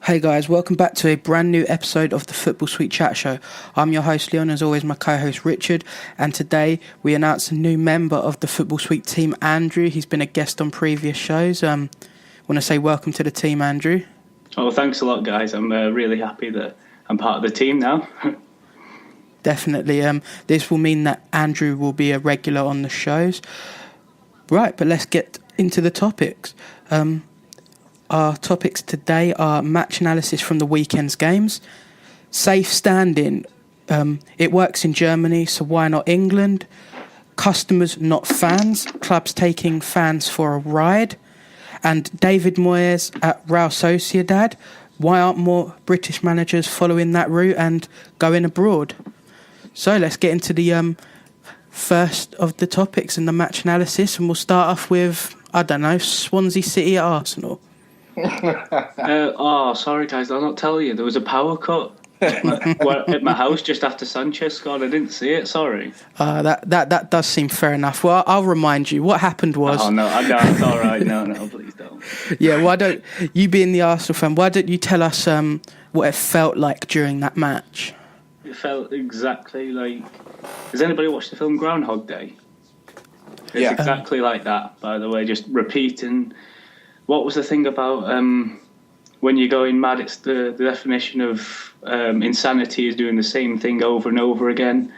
Hey guys, welcome back to a brand new episode of the Football Suite Chat Show. I'm your host Leon, as always my co-host Richard, and today we announced a new member of the Football Suite team, Andrew. He's been a guest on previous shows. Want to say welcome to the team, Andrew. Oh, thanks a lot, guys. I'm really happy that I'm part of the team now. Definitely. This will mean that Andrew will be a regular on the shows. Right, but let's get into the topics. Our topics today are match analysis from the weekend's games, safe standing, it works in Germany, so why not England, customers not fans, clubs taking fans for a ride, and David Moyes at Real Sociedad, why aren't more British managers following that route and going abroad? So let's get into the first of the topics in the match analysis, and we'll start off with, I don't know, Swansea City at Arsenal. Sorry guys, I'll not tell you. There was a power cut at my house just after Sanchez scored. I didn't see it, sorry. That does seem fair enough. Well, I'll remind you. What happened was... Oh, no, it's all right. No, please don't. Yeah, why don't... You being the Arsenal fan, why don't you tell us what it felt like during that match? It felt exactly like... Has anybody watched the film Groundhog Day? It's exactly like that, by the way, just repeating... What was the thing about when you're going mad? It's the definition of insanity is doing the same thing over and over again.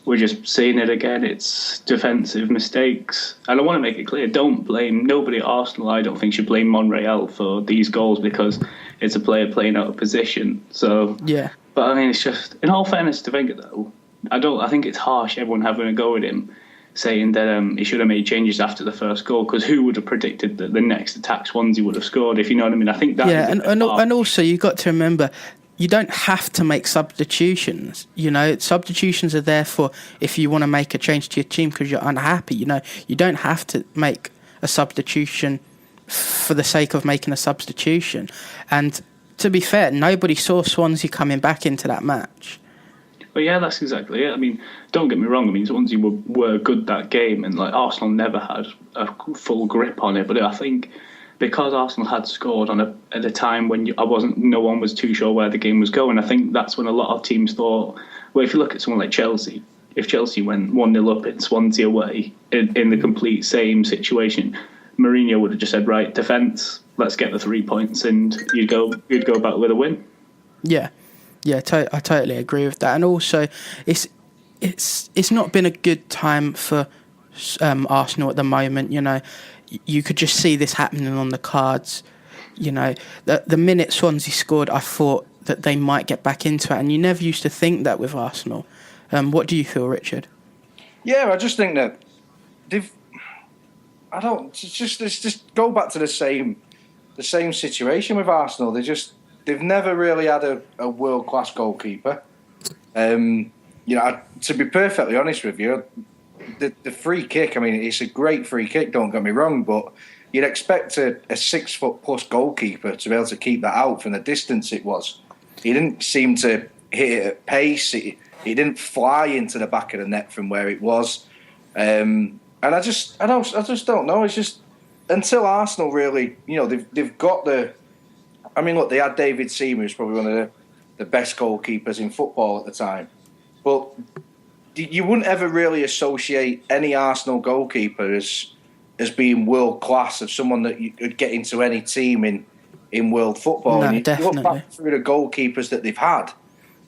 We're just seeing it again. It's defensive mistakes. And I want to make it clear, don't blame nobody at Arsenal. I don't think should blame Monreal for these goals because it's a player playing out of position. So, yeah. But I mean, it's just, in all fairness to Wenger though, I think it's harsh everyone having a go at him, saying that he should have made changes after the first goal, because who would have predicted that the next attack Swansea would have scored, if you know what I mean? I think that... Yeah, and also you've got to remember, you don't have to make substitutions. You know, substitutions are there for if you want to make a change to your team because you're unhappy. You know, you don't have to make a substitution for the sake of making a substitution. And to be fair, nobody saw Swansea coming back into that match. But yeah, that's exactly it. I mean, don't get me wrong. I mean, Swansea were good that game, and like Arsenal never had a full grip on it. But I think because Arsenal had scored at a time when no one was too sure where the game was going. I think that's when a lot of teams thought, well, if you look at someone like Chelsea, if Chelsea went 1-0 up in Swansea away in the complete same situation, Mourinho would have just said, right, defence, let's get the 3 points, and you'd go back with a win. Yeah. Yeah, I totally agree with that. And also, it's not been a good time for Arsenal at the moment. You know, you could just see this happening on the cards. You know, the minute Swansea scored, I thought that they might get back into it, and you never used to think that with Arsenal. What do you feel, Richard? Yeah, I just think that let's just go back to the same situation with Arsenal. They've never really had a world-class goalkeeper. To be perfectly honest with you, the free kick, I mean, it's a great free kick, don't get me wrong, but you'd expect a 6-foot-plus goalkeeper to be able to keep that out from the distance it was. He didn't seem to hit it at pace. He didn't fly into the back of the net from where it was. And I just don't know. It's just, until Arsenal really, they've got the... I mean, look, they had David Seaman, who's probably one of the best goalkeepers in football at the time. But you wouldn't ever really associate any Arsenal goalkeeper as being world-class, as someone that you could get into any team in world football. No, and you definitely. look back through the goalkeepers that they've had,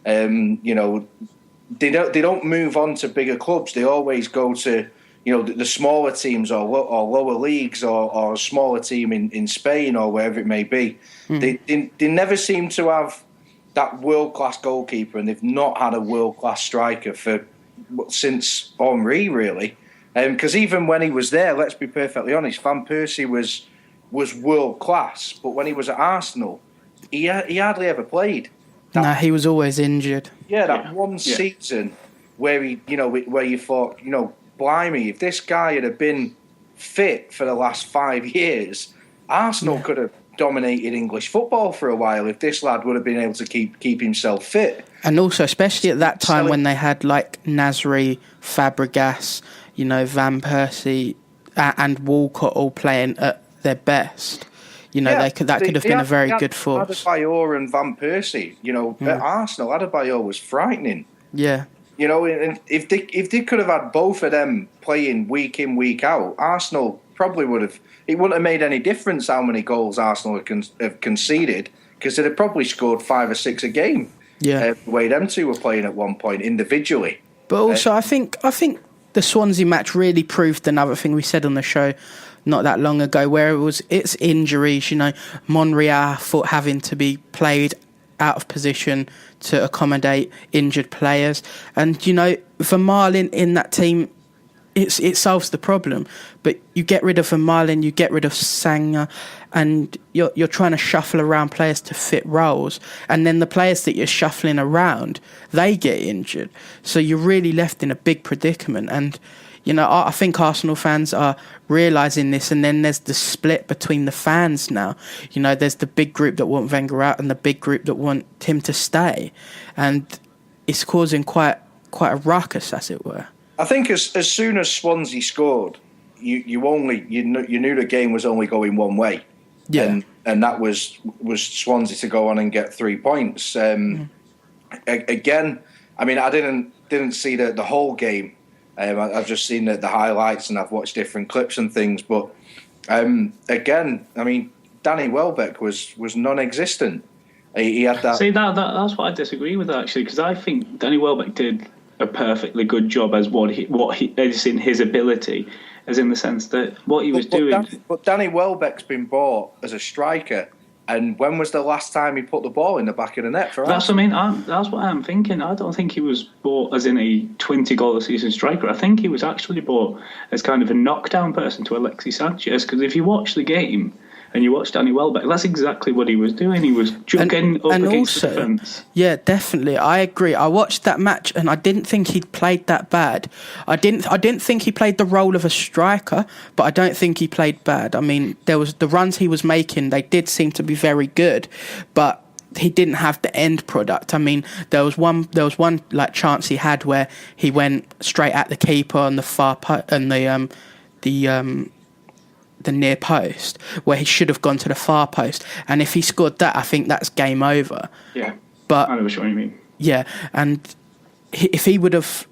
they don't move on to bigger clubs. They always go to... the smaller teams or lower leagues or a smaller team in Spain or wherever it may be. They never seem to have that world-class goalkeeper, and they've not had a world-class striker since Henry, really. Because even when he was there, let's be perfectly honest, Van Persie was world-class, but when he was at Arsenal, he hardly ever played. He was always injured. Yeah, that one season where where you thought, blimey, if this guy had been fit for the last 5 years, Arsenal could have dominated English football for a while if this lad would have been able to keep himself fit. And also, especially at that time when they had like Nasri, Fabregas, Van Persie and Walcott all playing at their best, That could have been a very good force. Adebayor and Van Persie, at Arsenal, Adebayor was frightening. Yeah. And if they could have had both of them playing week in, week out, Arsenal probably would have. It wouldn't have made any difference how many goals Arsenal have conceded, because they'd have probably scored 5 or 6 a game. Yeah, the way them two were playing at one point individually. But also, I think the Swansea match really proved another thing we said on the show not that long ago, where it's injuries. Monreal having to be played out of position to accommodate injured players, and Vermaelen in that team. It solves the problem, but you get rid of Vermaelen, you get rid of Sanger, and you're trying to shuffle around players to fit roles, and then the players that you're shuffling around, they get injured, so you're really left in a big predicament. And I think Arsenal fans are realising this, and then there's the split between the fans now. There's the big group that want Wenger out and the big group that want him to stay, and it's causing quite a ruckus, as it were. I think as soon as Swansea scored, you knew the game was only going one way, and that was Swansea to go on and get 3 points. Again, I mean, I didn't see the whole game. I've just seen the highlights, and I've watched different clips and things. But again, I mean, Danny Welbeck was non-existent. He had that. See, that's what I disagree with, actually, because I think Danny Welbeck did a perfectly good job as what he is in his ability, as in the sense that what he was doing. But Danny Welbeck's been bought as a striker, and when was the last time he put the ball in the back of the net for us? That's what I mean. That's what I'm thinking. I don't think he was bought as in a 20-goal a season striker. I think he was actually bought as kind of a knockdown person to Alexis Sanchez, because if you watch the game and you watch Danny Welbeck, that's exactly what he was doing. He was jumping up against the defence. Yeah, definitely. I agree. I watched that match and I didn't think he'd played that bad. I didn't think he played the role of a striker, but I don't think he played bad. I mean, there was the runs he was making, they did seem to be very good, but he didn't have the end product. I mean, there was one like chance he had where he went straight at the keeper on the far and the near post, where he should have gone to the far post, and if he scored that, I think that's game over. Yeah, but I know what you mean. Yeah, and if he would have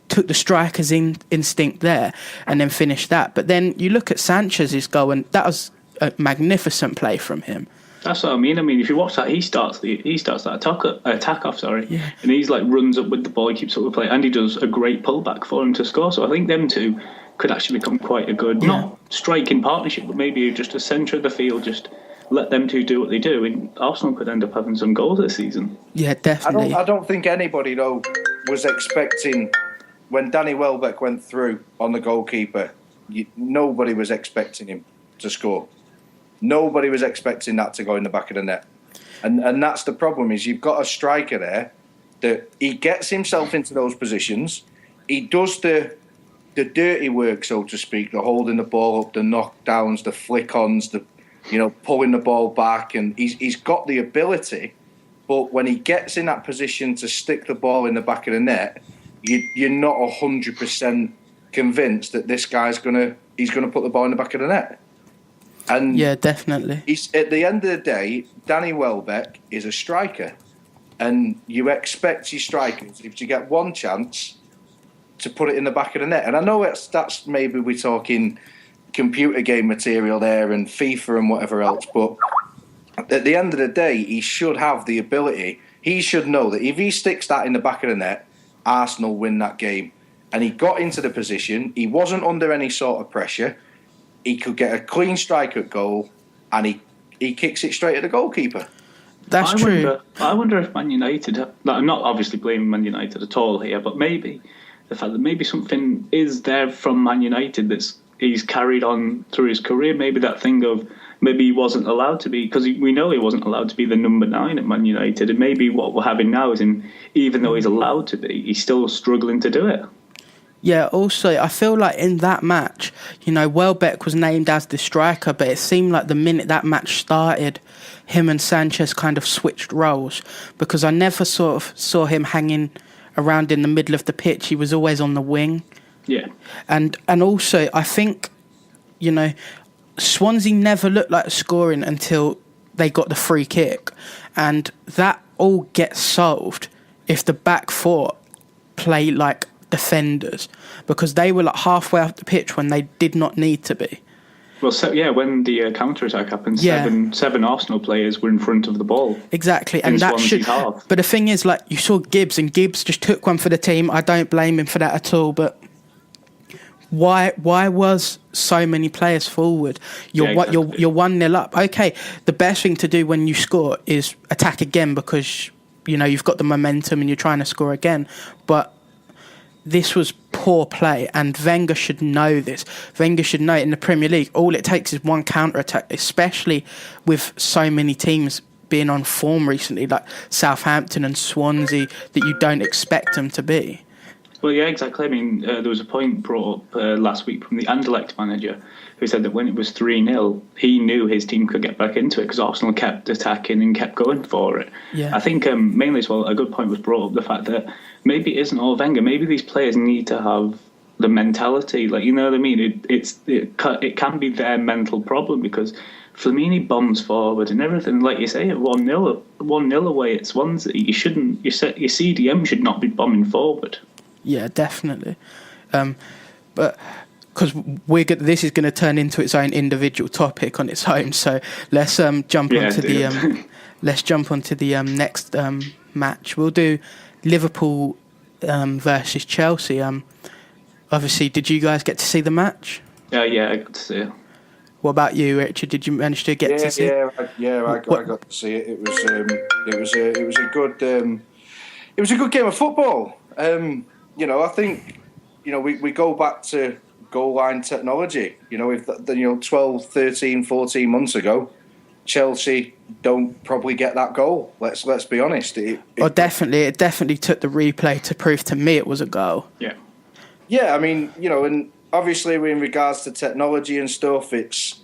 took the striker's instinct there and then finished that, but then you look at Sanchez's goal, and that was a magnificent play from him. That's what I mean. I mean, if you watch that, he starts that attack off, yeah. And he's like runs up with the ball, he keeps up with play, and he does a great pullback for him to score. So I think them two could actually become quite a good, not striking partnership, but maybe just a centre of the field, just let them two do what they do, and Arsenal could end up having some goals this season. Yeah, definitely. I don't think anybody, though, was expecting, when Danny Welbeck went through on the goalkeeper, nobody was expecting him to score. Nobody was expecting that to go in the back of the net. And that's the problem, is you've got a striker there that he gets himself into those positions, he does the dirty work, so to speak, the holding the ball up, the knockdowns, the flick-ons, the pulling the ball back, and he's got the ability, but when he gets in that position to stick the ball in the back of the net, you're not 100% convinced that this guy's gonna put the ball in the back of the net. And yeah, definitely. He's, at the end of the day, Danny Welbeck is a striker, and you expect your strikers, if you get one chance, to put it in the back of the net. And I know that's maybe we're talking computer game material there and FIFA and whatever else, but at the end of the day, he should have the ability. He should know that if he sticks that in the back of the net, Arsenal win that game. And he got into the position, he wasn't under any sort of pressure, he could get a clean strike at goal, and he kicks it straight at the goalkeeper. That's true. I wonder if Man United, I'm not obviously blaming Man United at all here, but maybe the fact that maybe something is there from Man United that's he's carried on through his career. Maybe that thing of maybe he wasn't allowed to be, because we know he wasn't allowed to be the number 9 at Man United, and maybe what we're having now is him, even though he's allowed to be, he's still struggling to do it. Yeah, also, I feel like in that match, Welbeck was named as the striker, but it seemed like the minute that match started, him and Sanchez kind of switched roles, because I never sort of saw him hanging around in the middle of the pitch. He was always on the wing. Yeah. And also, I think, Swansea never looked like scoring until they got the free kick, and that all gets solved if the back four play like defenders, because they were like halfway up the pitch when they did not need to be. Well, when the counter-attack happened, seven Arsenal players were in front of the ball. Exactly, and that should... half. But the thing is, like, you saw Gibbs, and Gibbs just took one for the team. I don't blame him for that at all, but why was so many players forward? You're 1-0 up. Okay, the best thing to do when you score is attack again, because, you know, you've got the momentum and you're trying to score again, but this was poor play, and Wenger should know this. Wenger should know it in the Premier League. All it takes is one counter-attack, especially with so many teams being on form recently, like Southampton and Swansea, that you don't expect them to be. Well, yeah, exactly. I mean, there was a point brought up last week from the Anderlecht manager who said that when it was 3-0, he knew his team could get back into it because Arsenal kept attacking and kept going for it. Yeah. I think mainly as well, a good point was brought up, the fact that maybe it isn't all Wenger. Maybe these players need to have the mentality. Like, you know what I mean? It can be their mental problem, because Flamini bombs forward and everything. Like you say, at 1-0 away at Swansea, your CDM should not be bombing forward. Yeah, definitely. But because this is going to turn into its own individual topic on its own, so let's jump onto the next match. We'll do Liverpool versus Chelsea. Obviously, did you guys get to see the match? Yeah, I got to see it. What about you, Richard? Did you manage to get to see it? I got to see it. It was a good game of football. You know, I think, you know, we go back to goal line technology. You know, if 12, 13, 14 months ago, Chelsea don't probably get that goal. Let's be honest. It definitely took the replay to prove to me it was a goal. Yeah. Yeah, I mean, you know, and obviously in regards to technology and stuff, it's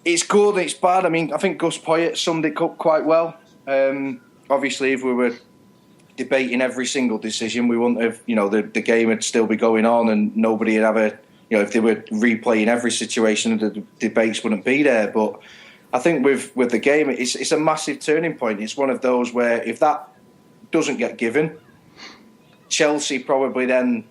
good and it's bad. I mean, I think Gus Poyet summed it up quite well. Obviously, if we were debating every single decision, we wouldn't have, you know, the game would still be going on and nobody would have if they were replaying every situation, the debates wouldn't be there. But I think with the game, it's a massive turning point. It's one of those where if that doesn't get given, Chelsea probably then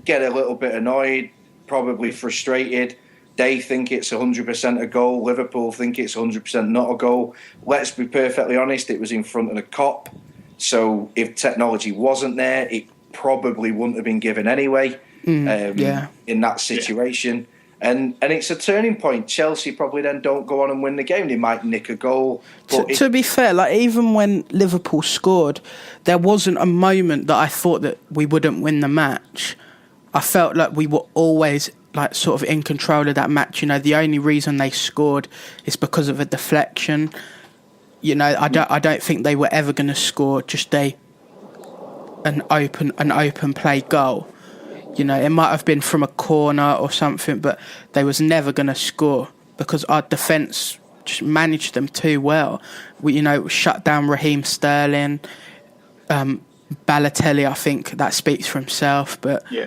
get a little bit annoyed, probably frustrated. They think it's 100% a goal. Liverpool think it's 100% not a goal. Let's be perfectly honest, it was in front of the cop. So if technology wasn't there, it probably wouldn't have been given anyway in that situation. Yeah. And it's a turning point. Chelsea probably then don't go on and win the game. They might nick a goal. But to be fair, like even when Liverpool scored, there wasn't a moment that I thought that we wouldn't win the match. I felt like we were always like sort of in control of that match. You know, the only reason they scored is because of a deflection. You know, I don't think they were ever going to score just an open play goal. You know, it might have been from a corner or something, but they was never going to score because our defence just managed them too well. We, you know, shut down Raheem Sterling, Balotelli. I think that speaks for himself, but yeah.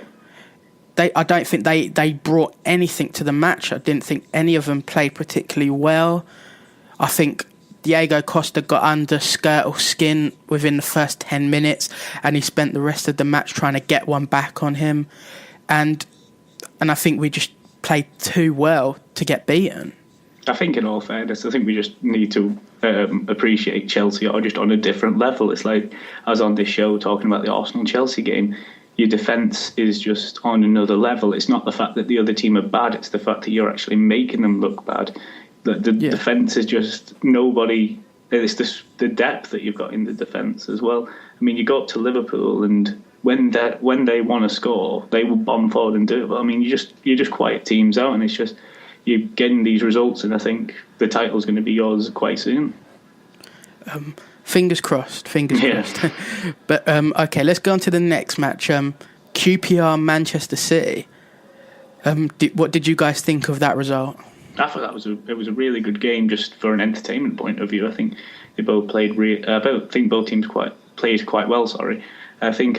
I don't think they brought anything to the match. I didn't think any of them played particularly well. I think Diego Costa got under skirt or skin within the first 10 minutes, and he spent the rest of the match trying to get one back on him. And I think we just played too well to get beaten. I think in all fairness, I think we just need to appreciate Chelsea are just on a different level. It's like I was on this show talking about the Arsenal-Chelsea game. Your defence is just on another level. It's not the fact that the other team are bad, it's the fact that you're actually making them look bad. The defence is just nobody. It's the depth that you've got in the defence as well. I mean, you go up to Liverpool, and when they want to score, they will bomb forward and do it. But I mean, you just quiet teams out, and it's just you're getting these results. And I think the title's going to be yours quite soon. Fingers crossed. Crossed. But okay, let's go on to the next match. QPR Manchester City. What did you guys think of that result? I thought it was a really good game just for an entertainment point of view. I think they both played. Both teams played quite well. Sorry, I think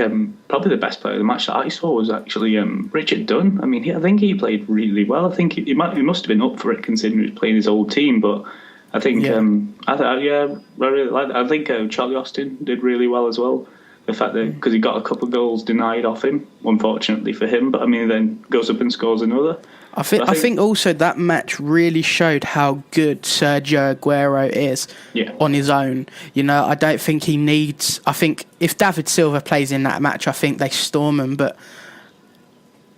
probably the best player of the match that I saw was actually Richard Dunn. I mean, I think he played really well. I think he must have been up for it considering he was playing his old team. But I think I really like. I think Charlie Austin did really well as well. The fact that because he got a couple of goals denied off him, unfortunately for him. But I mean, then goes up and scores another. I think also that match really showed how good Sergio Aguero is on his own. You know, I don't think he needs... I think if David Silva plays in that match, I think they storm him, but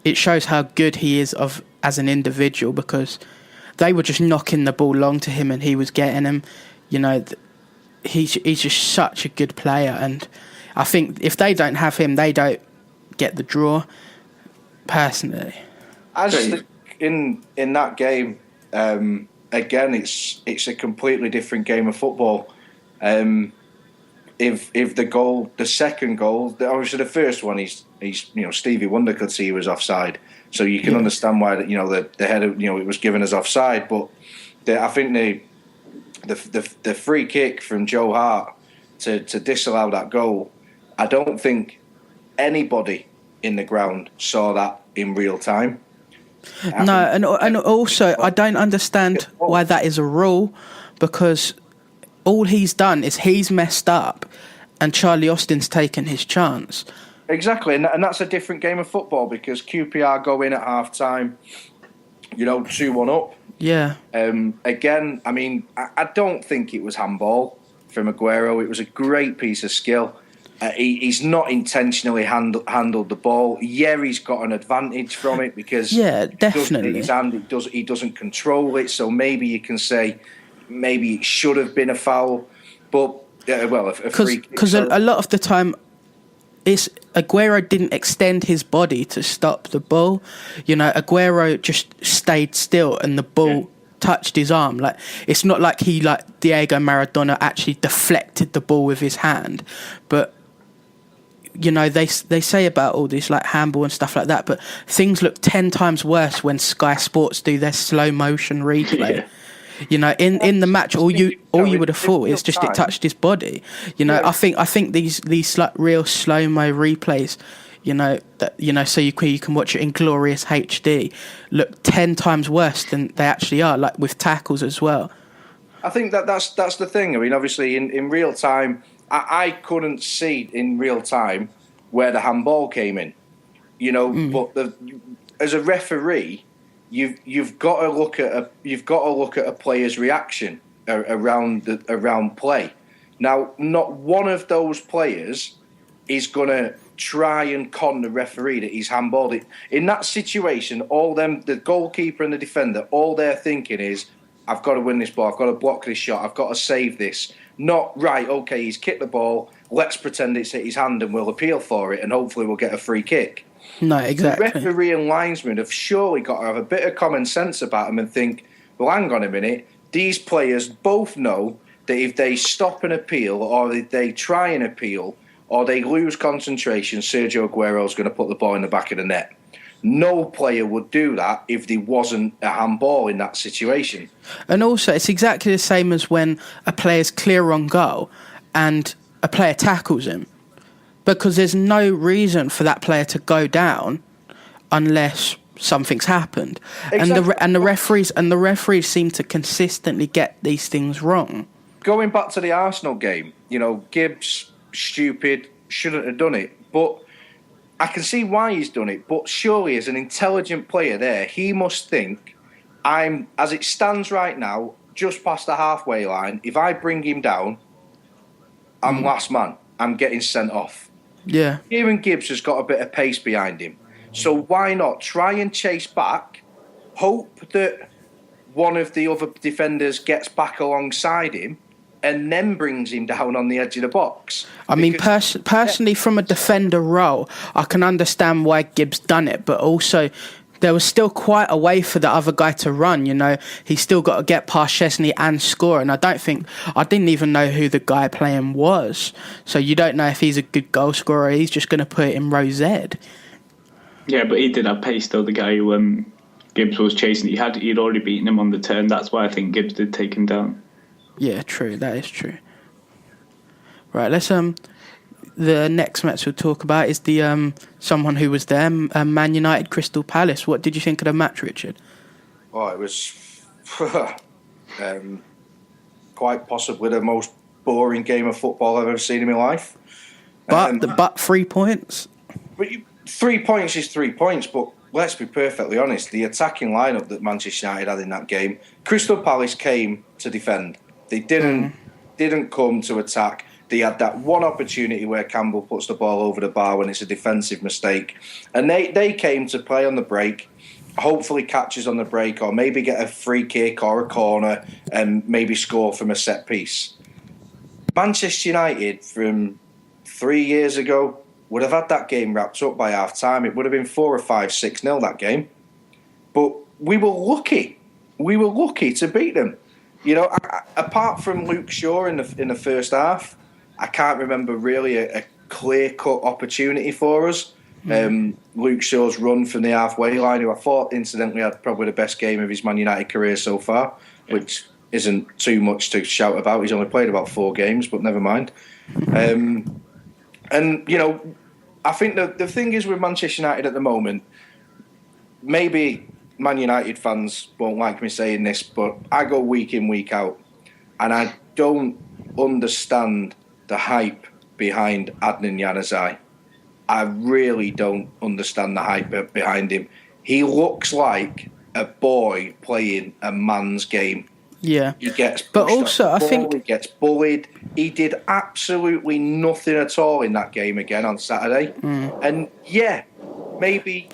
it shows how good he is as an individual because they were just knocking the ball long to him and he was getting them. You know, he's just such a good player, and I think if they don't have him, they don't get the draw, personally. I just think in that game, again, it's a completely different game of football. If the second goal, obviously the first one, he's Stevie Wonder could see he was offside, so you can understand why the header it was given as offside. But I think the free kick from Joe Hart to disallow that goal, I don't think anybody in the ground saw that in real time. No, and also I don't understand why that is a rule, because all he's done is he's messed up and Charlie Austin's taken his chance. Exactly, and that's a different game of football because QPR go in at half-time, 2-1 up. Yeah. Again, I mean, I don't think it was handball from Aguero. It was a great piece of skill. He's not intentionally handled the ball. Yeah, he's got an advantage from it because definitely he doesn't control it. So maybe you can say maybe it should have been a foul, but a free kick. Because a lot of the time, Aguero didn't extend his body to stop the ball. Aguero just stayed still and the ball touched his arm. Like, it's not like he, like Diego Maradona, actually deflected the ball with his hand, but. They say about all this like handball and stuff like that, but things look 10 times worse when Sky Sports do their slow motion replay. In the match, all you would have thought is just it touched his body. I think these like real slow mo replays, so you can watch it in glorious HD, look 10 times worse than they actually are, like with tackles as well. I think that's the thing. I mean, obviously in real time. I couldn't see in real time where the handball came in, But as a referee, you've got to look at a player's reaction around play. Now, not one of those players is going to try and con the referee that he's handballed it. In that situation, the goalkeeper and the defender, all they're thinking is, I've got to win this ball, I've got to block this shot, I've got to save this. Not, right, okay, he's kicked the ball, let's pretend it's hit his hand and we'll appeal for it and hopefully we'll get a free kick. No, exactly. The referee and linesman have surely got to have a bit of common sense about them and think, well, hang on a minute, these players both know that if they stop an appeal or if they try an appeal or they lose concentration, Sergio Aguero's going to put the ball in the back of the net. No player would do that if there wasn't a handball in that situation. And also, it's exactly the same as when a player's clear on goal and a player tackles him, because there's no reason for that player to go down unless something's happened. Exactly. And the referees seem to consistently get these things wrong. Going back to the Arsenal game, Gibbs, stupid, shouldn't have done it, but I can see why he's done it, but surely as an intelligent player there, he must think, as it stands right now, just past the halfway line, if I bring him down, I'm last man. I'm getting sent off. Yeah. Kieran Gibbs has got a bit of pace behind him. So why not try and chase back, hope that one of the other defenders gets back alongside him, and then brings him down on the edge of the box. I mean, personally, from a defender role, I can understand why Gibbs done it, but also there was still quite a way for the other guy to run. He's still got to get past Chesney and score, and I didn't even know who the guy playing was. So you don't know if he's a good goal scorer or he's just going to put it in row Z. Yeah, but he did have pace though, the guy who Gibbs was chasing. He'd already beaten him on the turn. That's why I think Gibbs did take him down. Yeah, true. That is true. Right, let's the next match we'll talk about is the someone who was there, Man United Crystal Palace. What did you think of the match, Richard? Oh, it was quite possibly the most boring game of football I've ever seen in my life. But 3 points. But 3 points is 3 points. But let's be perfectly honest: the attacking lineup that Manchester United had in that game, Crystal Palace came to defend. They didn't come to attack. They had that one opportunity where Campbell puts the ball over the bar when it's a defensive mistake, and they came to play on the break. Hopefully catches on the break, or maybe get a free kick or a corner and maybe score from a set piece. Manchester United from 3 years ago would have had that game wrapped up by half time. It would have been 4 or 5, 6-0 that game. But we were lucky. We were lucky to beat them. You know, apart from Luke Shaw in the first half, I can't remember really a clear-cut opportunity for us. Luke Shaw's run from the halfway line, who I thought incidentally had probably the best game of his Man United career so far, which isn't too much to shout about. He's only played about 4 games, but never mind. And, you know, I think the thing is with Manchester United at the moment, maybe Man United fans won't like me saying this, but I go week in, week out, and I don't understand the hype behind Adnan Januzaj. I really don't understand the hype behind him. He looks like a boy playing a man's game. Yeah. He gets pushed but also, off the ball, I think he gets bullied. He did absolutely nothing at all in that game again on Saturday. And yeah, maybe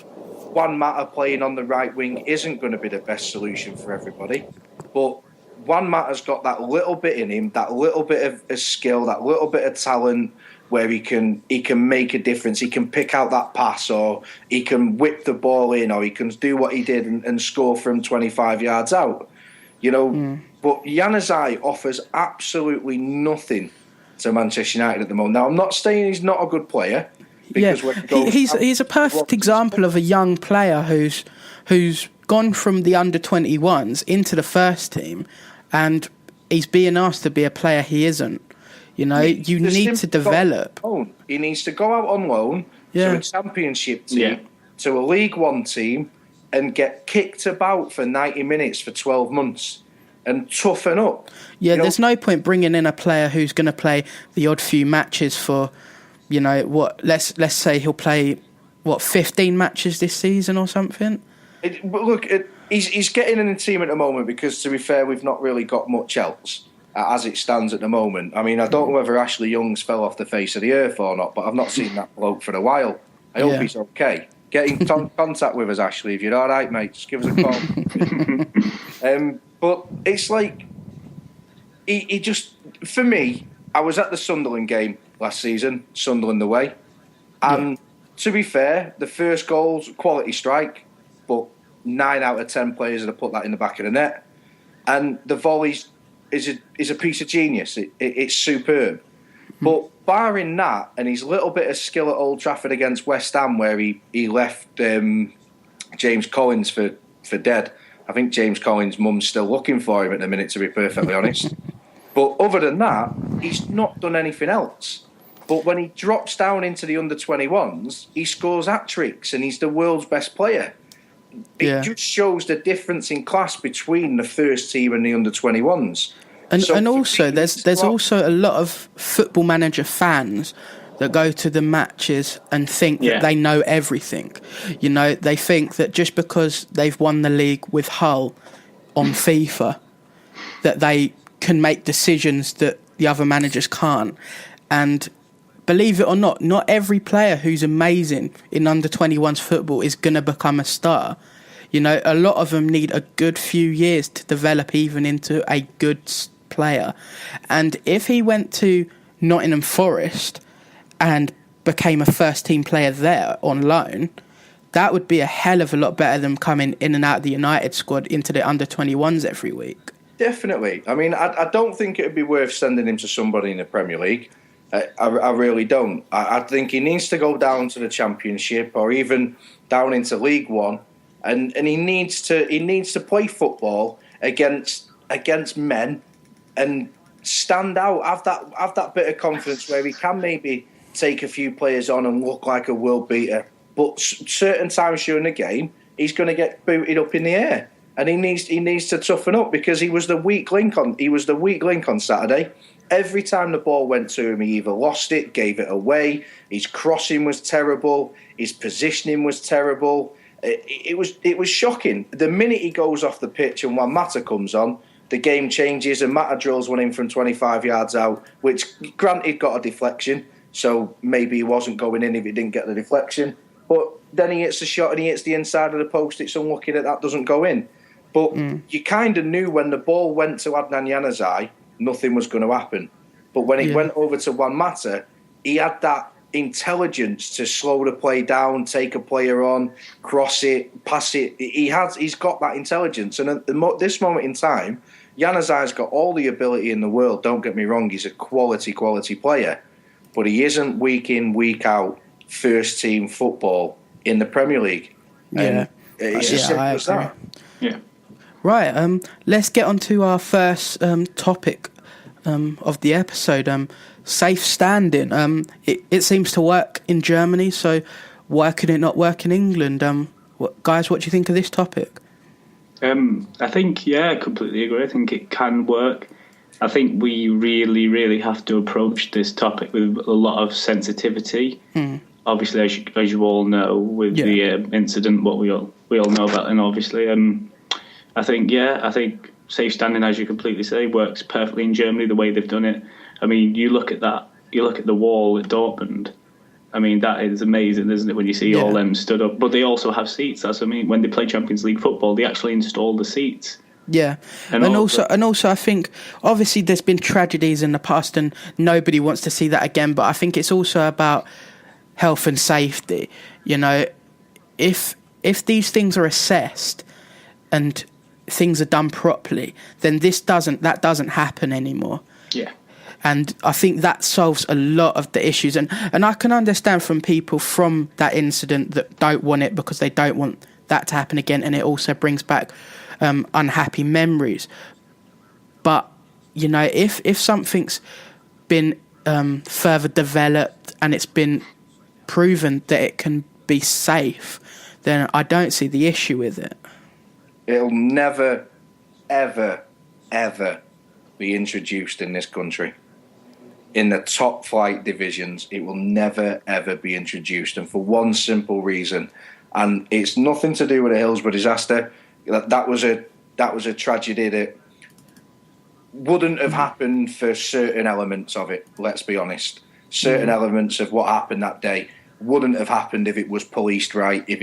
Juan Mata playing on the right wing isn't going to be the best solution for everybody. But Juan Mata's got that little bit in him, that little bit of skill, that little bit of talent, where he can make a difference. He can pick out that pass, or he can whip the ball in, or he can do what he did and score from 25 yards out. You know, but Januzaj offers absolutely nothing to Manchester United at the moment. Now, I'm not saying he's not a good player. Because he's a perfect example of a young player who's gone from the under-21s into the first team, and he's being asked to be a player he isn't. You know, you need to develop. He needs to go out on loan to a championship team, to a League One team, and get kicked about for 90 minutes for 12 months and toughen up. Yeah, there's no point bringing in a player who's going to play the odd few matches for, you know, what? Let's say he'll play 15 matches this season or something. But look, he's getting in the team at the moment because, to be fair, we've not really got much else as it stands at the moment. I mean, I don't know whether Ashley Young's fell off the face of the earth or not, but I've not seen that bloke for a while. I hope he's okay. Get in contact with us, Ashley. If you're all right, mate, just give us a call. But it's like, he just, for me, I was at the Sunderland game last season, Sunderland away, and to be fair, the first goal's quality strike, but 9 out of 10 players would have put that in the back of the net, and the volleys is a piece of genius. It's superb. But barring that and his little bit of skill at Old Trafford against West Ham, where he left James Collins for dead. I think James Collins' mum's still looking for him at the minute, to be perfectly honest. But other than that, he's not done anything else. But when he drops down into the under-21s, he scores hat-tricks and he's the world's best player. It just shows the difference in class between the first team and the under-21s. And also, there's also a lot of Football Manager fans that go to the matches and think that they know everything. You know, they think that just because they've won the league with Hull on FIFA, that they can make decisions that the other managers can't. And believe it or not every player who's amazing in under-21s football is going to become a star. You know, a lot of them need a good few years to develop even into a good player. And if he went to Nottingham Forest and became a first-team player there on loan, that would be a hell of a lot better than coming in and out of the United squad into the under-21s every week. Definitely. I mean, I don't think it would be worth sending him to somebody in the Premier League. I really don't. I think he needs to go down to the Championship or even down into League One, and he needs to play football against men and stand out. Have that bit of confidence where he can maybe take a few players on and look like a world beater. But certain times during the game, he's going to get booted up in the air, and he needs to toughen up because he was the weak link on Saturday. Every time the ball went to him, he either lost it, gave it away. His crossing was terrible. His positioning was terrible. It was shocking. The minute he goes off the pitch and Juan Mata comes on, the game changes and Mata drills one in from 25 yards out, which granted got a deflection, so maybe he wasn't going in if he didn't get the deflection. But then he hits the shot and he hits the inside of the post. It's unlucky that doesn't go in. But you kind of knew when the ball went to Adnan Januzaj, nothing was going to happen. But when it went over to Juan Mata, he had that intelligence to slow the play down, take a player on, cross it, pass it. He's got that intelligence. And at this moment in time, Januzaj's got all the ability in the world. Don't get me wrong, he's a quality player. But he isn't week in, week out first team football in the Premier League. Yeah, it's as simple as that. Yeah. Right, let's get on to our first topic of the episode. Safe standing. It seems to work in Germany, so why could it not work in England? Guys, what do you think of this topic? I think, I completely agree. I think it can work. I think we really, really have to approach this topic with a lot of sensitivity. Obviously, as you all know, with the incident, what we all know about, and obviously, I think safe standing, as you completely say, works perfectly in Germany the way they've done it. I mean, you look at that. You look at the wall at Dortmund. I mean, that is amazing, isn't it? When you see all them stood up, but they also have seats. That's what I mean. When they play Champions League football, they actually install the seats. Yeah, and also, I think obviously there's been tragedies in the past, and nobody wants to see that again. But I think it's also about health and safety. You know, if these things are assessed and things are done properly, then that doesn't happen anymore. Yeah. And I think that solves a lot of the issues. And I can understand from people from that incident that don't want it because they don't want that to happen again. And it also brings back unhappy memories. But, you know, if something's been further developed and it's been proven that it can be safe, then I don't see the issue with it. It'll never, ever, ever be introduced in this country. In the top flight divisions, it will never, ever be introduced. And for one simple reason, and it's nothing to do with the Hillsborough disaster. That was a tragedy that wouldn't have happened for certain elements of it, let's be honest. Certain elements of what happened that day wouldn't have happened if it was policed right, if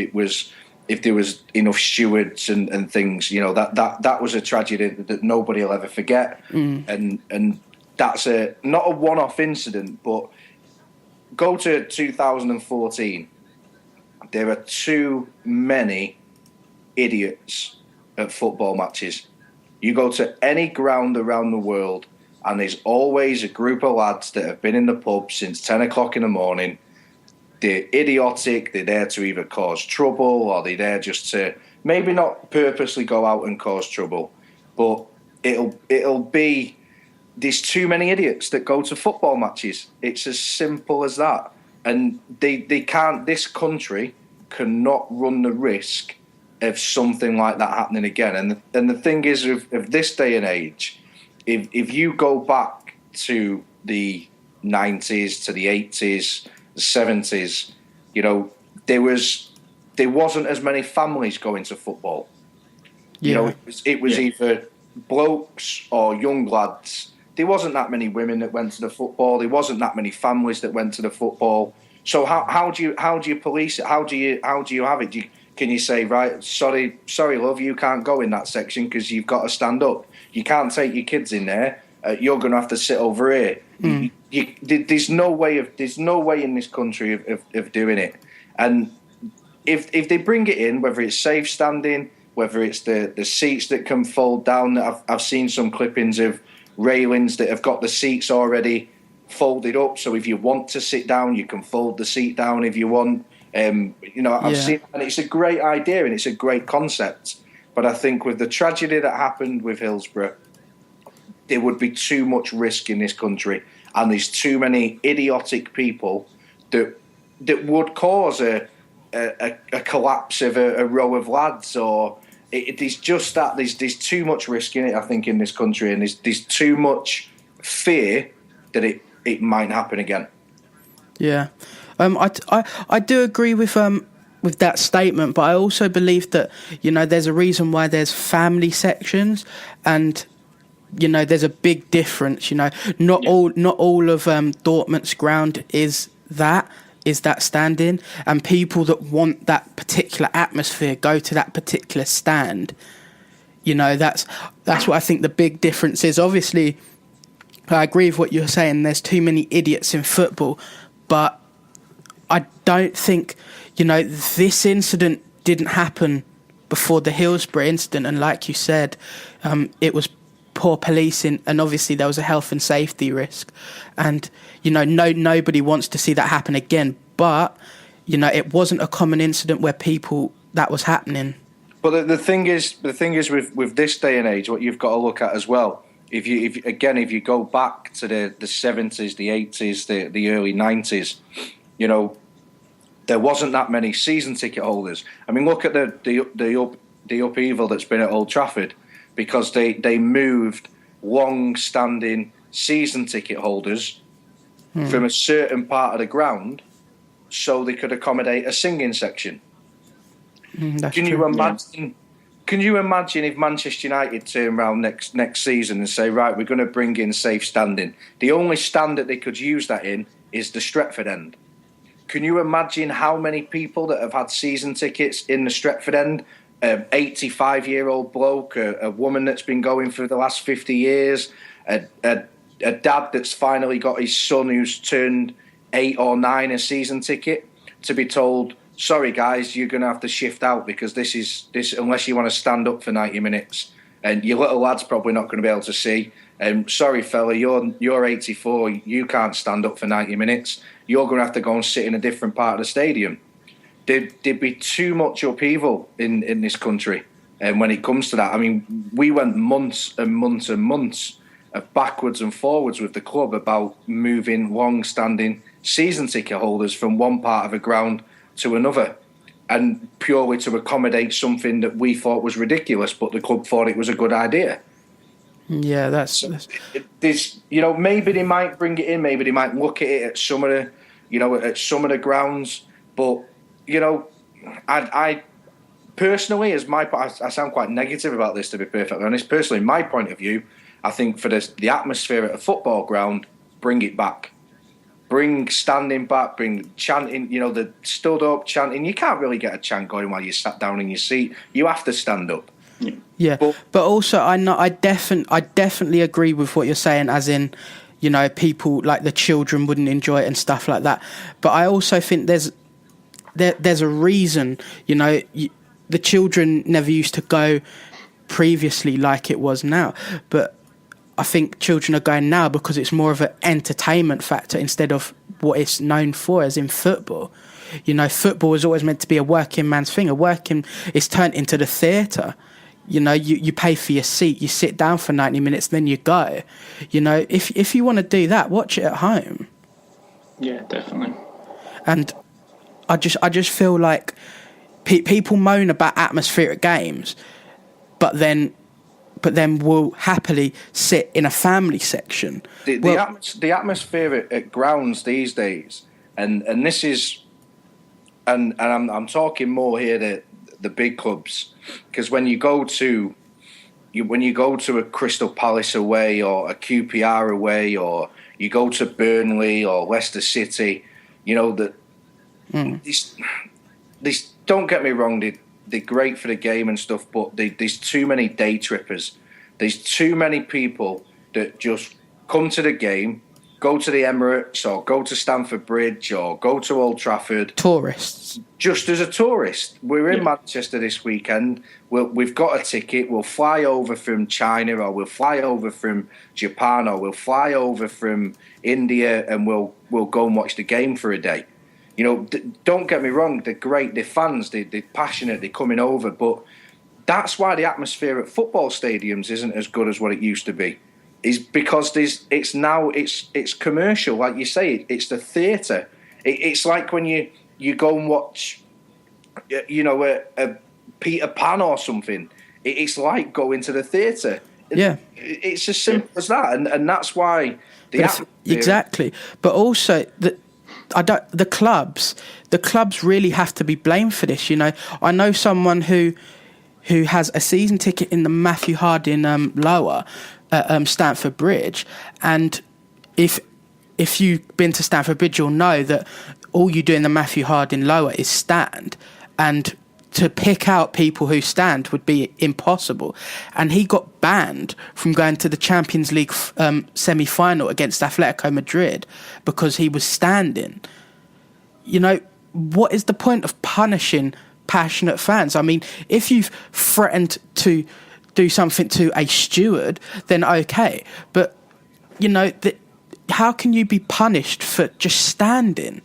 there was enough stewards and things. You know, that was a tragedy that nobody will ever forget. And that's not a one-off incident, but go to 2014. There are too many idiots at football matches. You go to any ground around the world, and there's always a group of lads that have been in the pub since 10 o'clock in the morning. They're idiotic. They're there to either cause trouble, or they're there just to maybe not purposely go out and cause trouble, but it'll be. There's too many idiots that go to football matches. It's as simple as that. And they can't. This country cannot run the risk of something like that happening again. And the thing is, of this day and age, if you go back to the 90s, to the 80s, the 70s, you know, there wasn't as many families going to football. You know, it was either blokes or young lads. There wasn't that many women that went to the football. There wasn't that many families that went to the football. So how do you police it? How do you have it? Can you say, right, sorry, love, you can't go in that section because you've got to stand up. You can't take your kids in there. You're going to have to sit over here. There's no way in this country of doing it. And if they bring it in, whether it's safe standing, whether it's the seats that can fold down, I've seen some clippings of railings that have got the seats already folded up, so if you want to sit down, you can fold the seat down if you want. You know, I've seen, and it's a great idea and it's a great concept. But I think with the tragedy that happened with Hillsborough, there would be too much risk in this country, and there's too many idiotic people that would cause a collapse of a row of lads, or it is just that there's too much risk in it, I think, in this country, and there's too much fear that it might happen again. Yeah, I do agree with that statement, but I also believe that, you know, there's a reason why there's family sections, and, you know, there's a big difference. You know, not all of Dortmund's ground is that stand-in, and people that want that particular atmosphere go to that particular stand. You know, that's what I think the big difference is. Obviously, I agree with what you're saying. There's too many idiots in football, but I don't think, you know, this incident didn't happen before the Hillsborough incident, and like you said, it was poor policing, and obviously there was a health and safety risk, and, you know, nobody wants to see that happen again. But, you know, it wasn't a common incident where that was happening. But the thing is with this day and age, what you've got to look at as well, if you go back to the 70s, the 80s, the early 90s, you know, there wasn't that many season ticket holders. I mean, look at the upheaval that's been at Old Trafford, because they moved long-standing season ticket holders from a certain part of the ground so they could accommodate a singing section. Can you imagine? Can you imagine if Manchester United turn around next season and say, right, we're going to bring in safe standing? The only stand that they could use that in is the Stretford end. Can you imagine how many people that have had season tickets in the Stretford end? 85-year-old bloke, a woman that's been going for the last 50 years, a dad that's finally got his son who's turned 8 or 9 a season ticket, to be told, sorry guys, you're going to have to shift out because this unless you want to stand up for 90 minutes, and your little lad's probably not going to be able to see. Sorry fella, you're 84, you can't stand up for 90 minutes. You're going to have to go and sit in a different part of the stadium. There'd be too much upheaval in this country, and when it comes to that, I mean, we went months and months and months of backwards and forwards with the club about moving long-standing season ticket holders from one part of the ground to another, and purely to accommodate something that we thought was ridiculous, but the club thought it was a good idea. Yeah, that's this. You know, maybe they might bring it in, maybe they might look at it at some of the grounds, but, you know, I personally, I sound quite negative about this, to be perfectly honest. Personally, my point of view, I think for the atmosphere at a football ground, bring it back. Bring standing back, bring chanting, you know, the stood up chanting. You can't really get a chant going while you sat down in your seat. You have to stand up. Yeah, but also I definitely agree with what you're saying, as in, you know, people like the children wouldn't enjoy it and stuff like that. But I also think there's a reason, you know, the children never used to go previously like it was now, but I think children are going now because it's more of an entertainment factor instead of what it's known for, as in football. You know, football was always meant to be a working man's thing. It's turned into the theatre. You know, you pay for your seat, you sit down for 90 minutes, then you go. You know, if you want to do that, watch it at home. Yeah, definitely. And I just feel like people moan about atmospheric games, but then will happily sit in a family section. The atmosphere at grounds these days, and this is, and I'm talking more here the big clubs, because when you go to a Crystal Palace away or a QPR away, or you go to Burnley or Leicester City, you know that these don't get me wrong, they're great for the game and stuff, but there's too many day trippers. There's too many people that just come to the game, go to the Emirates or go to Stamford Bridge or go to Old Trafford. Tourists. Just as a tourist. We're in Manchester this weekend. We've got a ticket. We'll fly over from China, or we'll fly over from Japan, or we'll fly over from India, and we'll go and watch the game for a day. You know, don't get me wrong, they're great, they're fans, they're passionate, they're coming over, but that's why the atmosphere at football stadiums isn't as good as what it used to be. Is because it's commercial, like you say, it's the theatre. It's like when you go and watch, a Peter Pan or something. It's like going to the theatre. Yeah, it's as simple as that, and that's why exactly. But also the clubs really have to be blamed for this. I know someone who has a season ticket in the Matthew Harding lower at Stamford Bridge, and if you've been to Stamford Bridge, you'll know that all you do in the Matthew Harding lower is stand, and to pick out people who stand would be impossible. And he got banned from going to the Champions League semi-final against Atletico Madrid because he was standing. What is the point of punishing passionate fans? I mean, if you've threatened to do something to a steward, then okay. But, how can you be punished for just standing?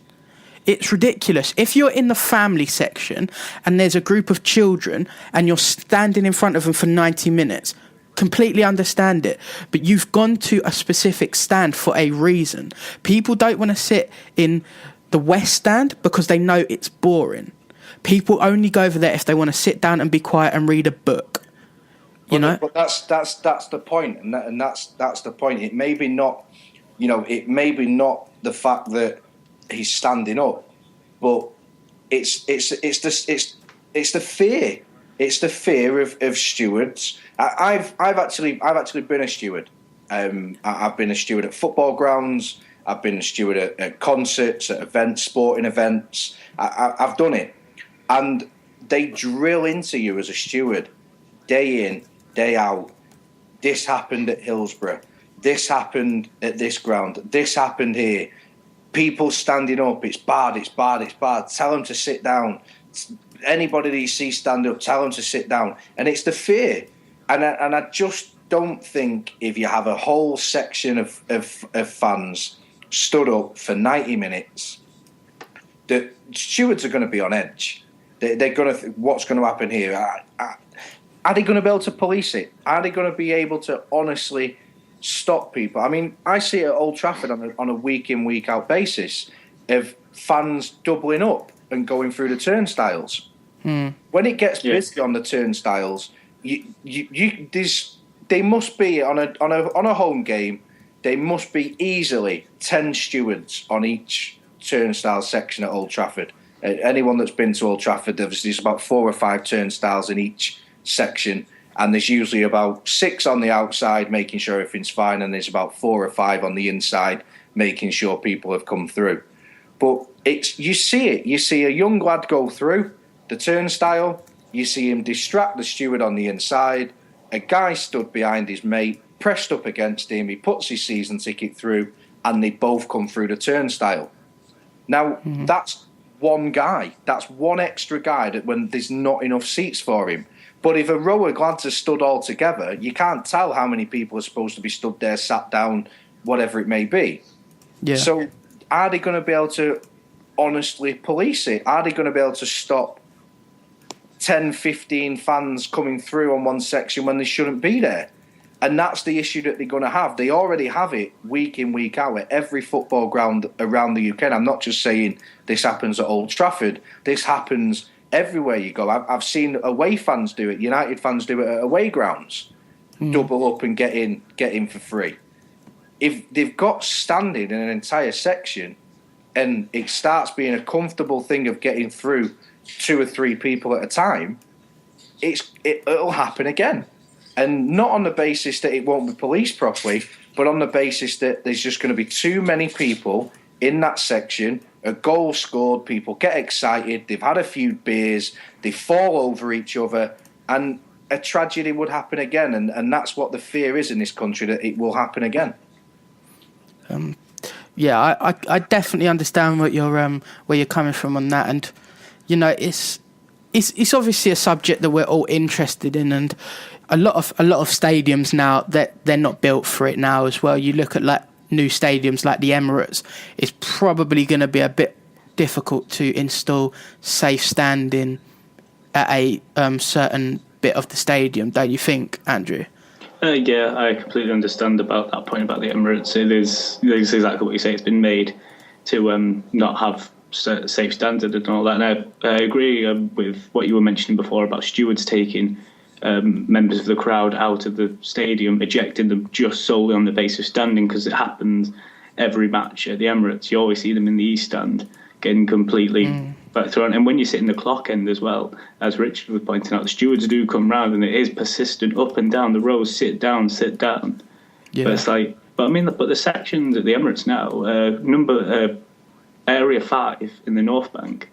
It's ridiculous. If you're in the family section and there's a group of children and you're standing in front of them for 90 minutes, completely understand it. But you've gone to a specific stand for a reason. People don't want to sit in the West Stand because they know it's boring. People only go over there if they want to sit down and be quiet and read a book. But that's the point, and that's the point. It may be not, the fact that he's standing up, but it's the fear. It's the fear of stewards. I've actually been a steward. I've been a steward at football grounds. I've been a steward at concerts, at events, sporting events. I've done it, and they drill into you as a steward, day in, day out. This happened at Hillsborough. This happened at this ground. This happened here. People standing up, it's bad, it's bad, it's bad. Tell them to sit down. Anybody that you see stand up, tell them to sit down. And it's the fear. And I just don't think if you have a whole section of fans stood up for 90 minutes, the stewards are going to be on edge. They're going to think, what's going to happen here? Are they going to be able to police it? Are they going to be able to honestly stop people? I mean, I see it at Old Trafford on a week-in, week-out basis of fans doubling up and going through the turnstiles. When it gets busy on the turnstiles, they must be on a home game. There must be easily 10 stewards on each turnstile section at Old Trafford. Anyone that's been to Old Trafford, there's about 4 or 5 turnstiles in each section. And there's usually about 6 on the outside making sure everything's fine, and there's about 4 or 5 on the inside making sure people have come through. But you see it. You see a young lad go through the turnstile. You see him distract the steward on the inside. A guy stood behind his mate, pressed up against him. He puts his season ticket through, and they both come through the turnstile. Now, that's one guy. That's one extra guy that when there's not enough seats for him. But if a row of lads are stood all together, you can't tell how many people are supposed to be stood there, sat down, whatever it may be. Yeah. So are they going to be able to honestly police it? Are they going to be able to stop 10, 15 fans coming through on one section when they shouldn't be there? And that's the issue that they're going to have. They already have it week in, week out at every football ground around the UK. And I'm not just saying this happens at Old Trafford. This happens everywhere you go. I've seen away fans do it. United fans do it at away grounds. Double up and get in for free. If they've got standing in an entire section and it starts being a comfortable thing of getting through 2 or 3 people at a time, it'll happen again. And not on the basis that it won't be policed properly, but on the basis that there's just going to be too many people in that section. A goal scored, people get excited, they've had a few beers, they fall over each other, and a tragedy would happen again. And that's what the fear is in this country, that it will happen again. I definitely understand what where you're coming from on that, and it's obviously a subject that we're all interested in, and a lot of stadiums now that they're not built for it now as well. You look at like new stadiums like the Emirates, it's probably going to be a bit difficult to install safe standing at a certain bit of the stadium, don't you think, Andrew? Yeah, I completely understand about that point about the Emirates. It is exactly what you say. It's been made to not have safe standard and all that. And I agree with what you were mentioning before about stewards taking members of the crowd out of the stadium, ejecting them just solely on the basis of standing, because it happens every match at the Emirates. You always see them in the East Stand getting completely back thrown. And when you sit in the clock end as well, as Richard was pointing out, the stewards do come round and it is persistent up and down the rows, sit down. Yeah. But it's like, but the sections at the Emirates now, Area 5 in the North Bank,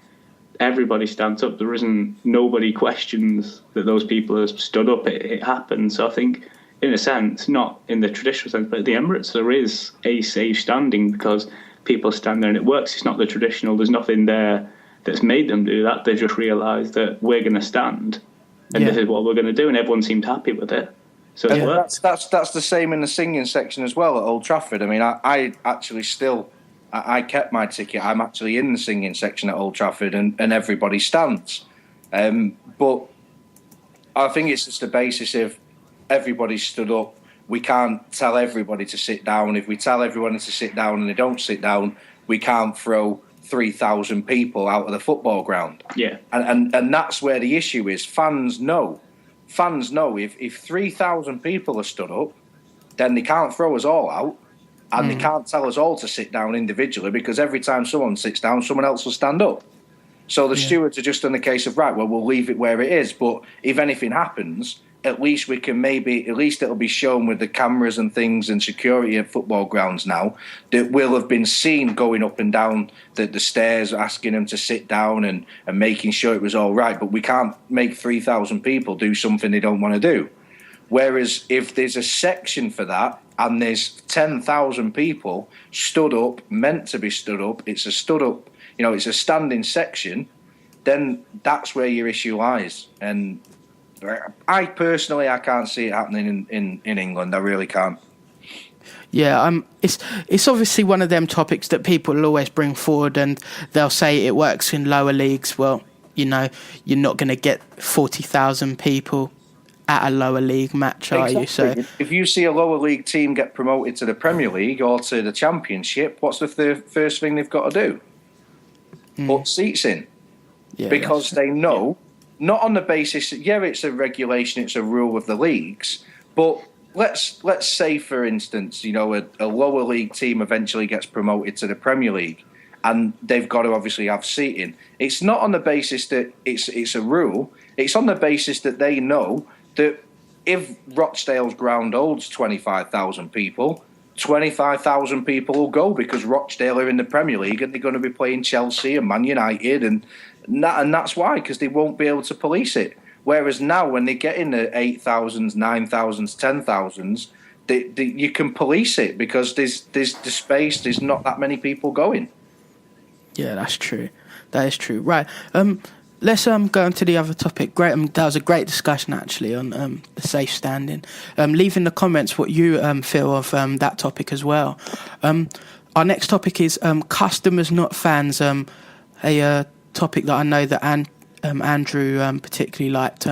everybody stands up. There isn't, nobody questions that those people have stood up. It happens. So I think, in a sense, not in the traditional sense, but at the Emirates, there is a safe standing because people stand there and it works. It's not the traditional. There's nothing there that's made them do that. They just realised that we're going to stand and this is what we're going to do, and everyone seemed happy with it. So it works. That's the same in the singing section as well at Old Trafford. I mean, I actually still... I kept my ticket. I'm actually in the singing section at Old Trafford, and everybody stands. But I think it's just the basis of everybody stood up. We can't tell everybody to sit down. If we tell everyone to sit down and they don't sit down, we can't throw 3,000 people out of the football ground. Yeah. And that's where the issue is. Fans know. If 3,000 people are stood up, then they can't throw us all out. And they can't tell us all to sit down individually, because every time someone sits down, someone else will stand up. So the stewards are just in the case of, right, well, we'll leave it where it is. But if anything happens, at least at least it'll be shown with the cameras and things and security at football grounds now that will have been seen going up and down the stairs, asking them to sit down and making sure it was all right. But we can't make 3,000 people do something they don't want to do. Whereas if there's a section for that and there's 10,000 people stood up, meant to be stood up, it's a stood up, it's a standing section, then that's where your issue lies. And I personally can't see it happening in England. I really can't. Yeah, it's obviously one of them topics that people will always bring forward, and they'll say it works in lower leagues. Well, you're not going to get 40,000 people at a lower league match, are you? So if you see a lower league team get promoted to the Premier League or to the Championship, what's the first thing they've got to do? Put seats in. Yeah, because they know, not on the basis that, it's a regulation, it's a rule of the leagues, but let's say, for instance, a lower league team eventually gets promoted to the Premier League and they've got to obviously have seating. It's not on the basis that it's a rule, it's on the basis that they know that if Rochdale's ground holds 25,000 people, 25,000 people will go because Rochdale are in the Premier League and they're going to be playing Chelsea and Man United, and that's why, because they won't be able to police it. Whereas now, when they get in the 8,000s, 9,000s, 10,000s, you can police it because there's the space. There's not that many people going. Yeah, that's true. That is true. Right. Let's go on to the other topic. Great, that was a great discussion actually on the safe standing. Leave in the comments what you feel of that topic as well. Our next topic is customers, not fans. A topic that I know that Andrew particularly liked.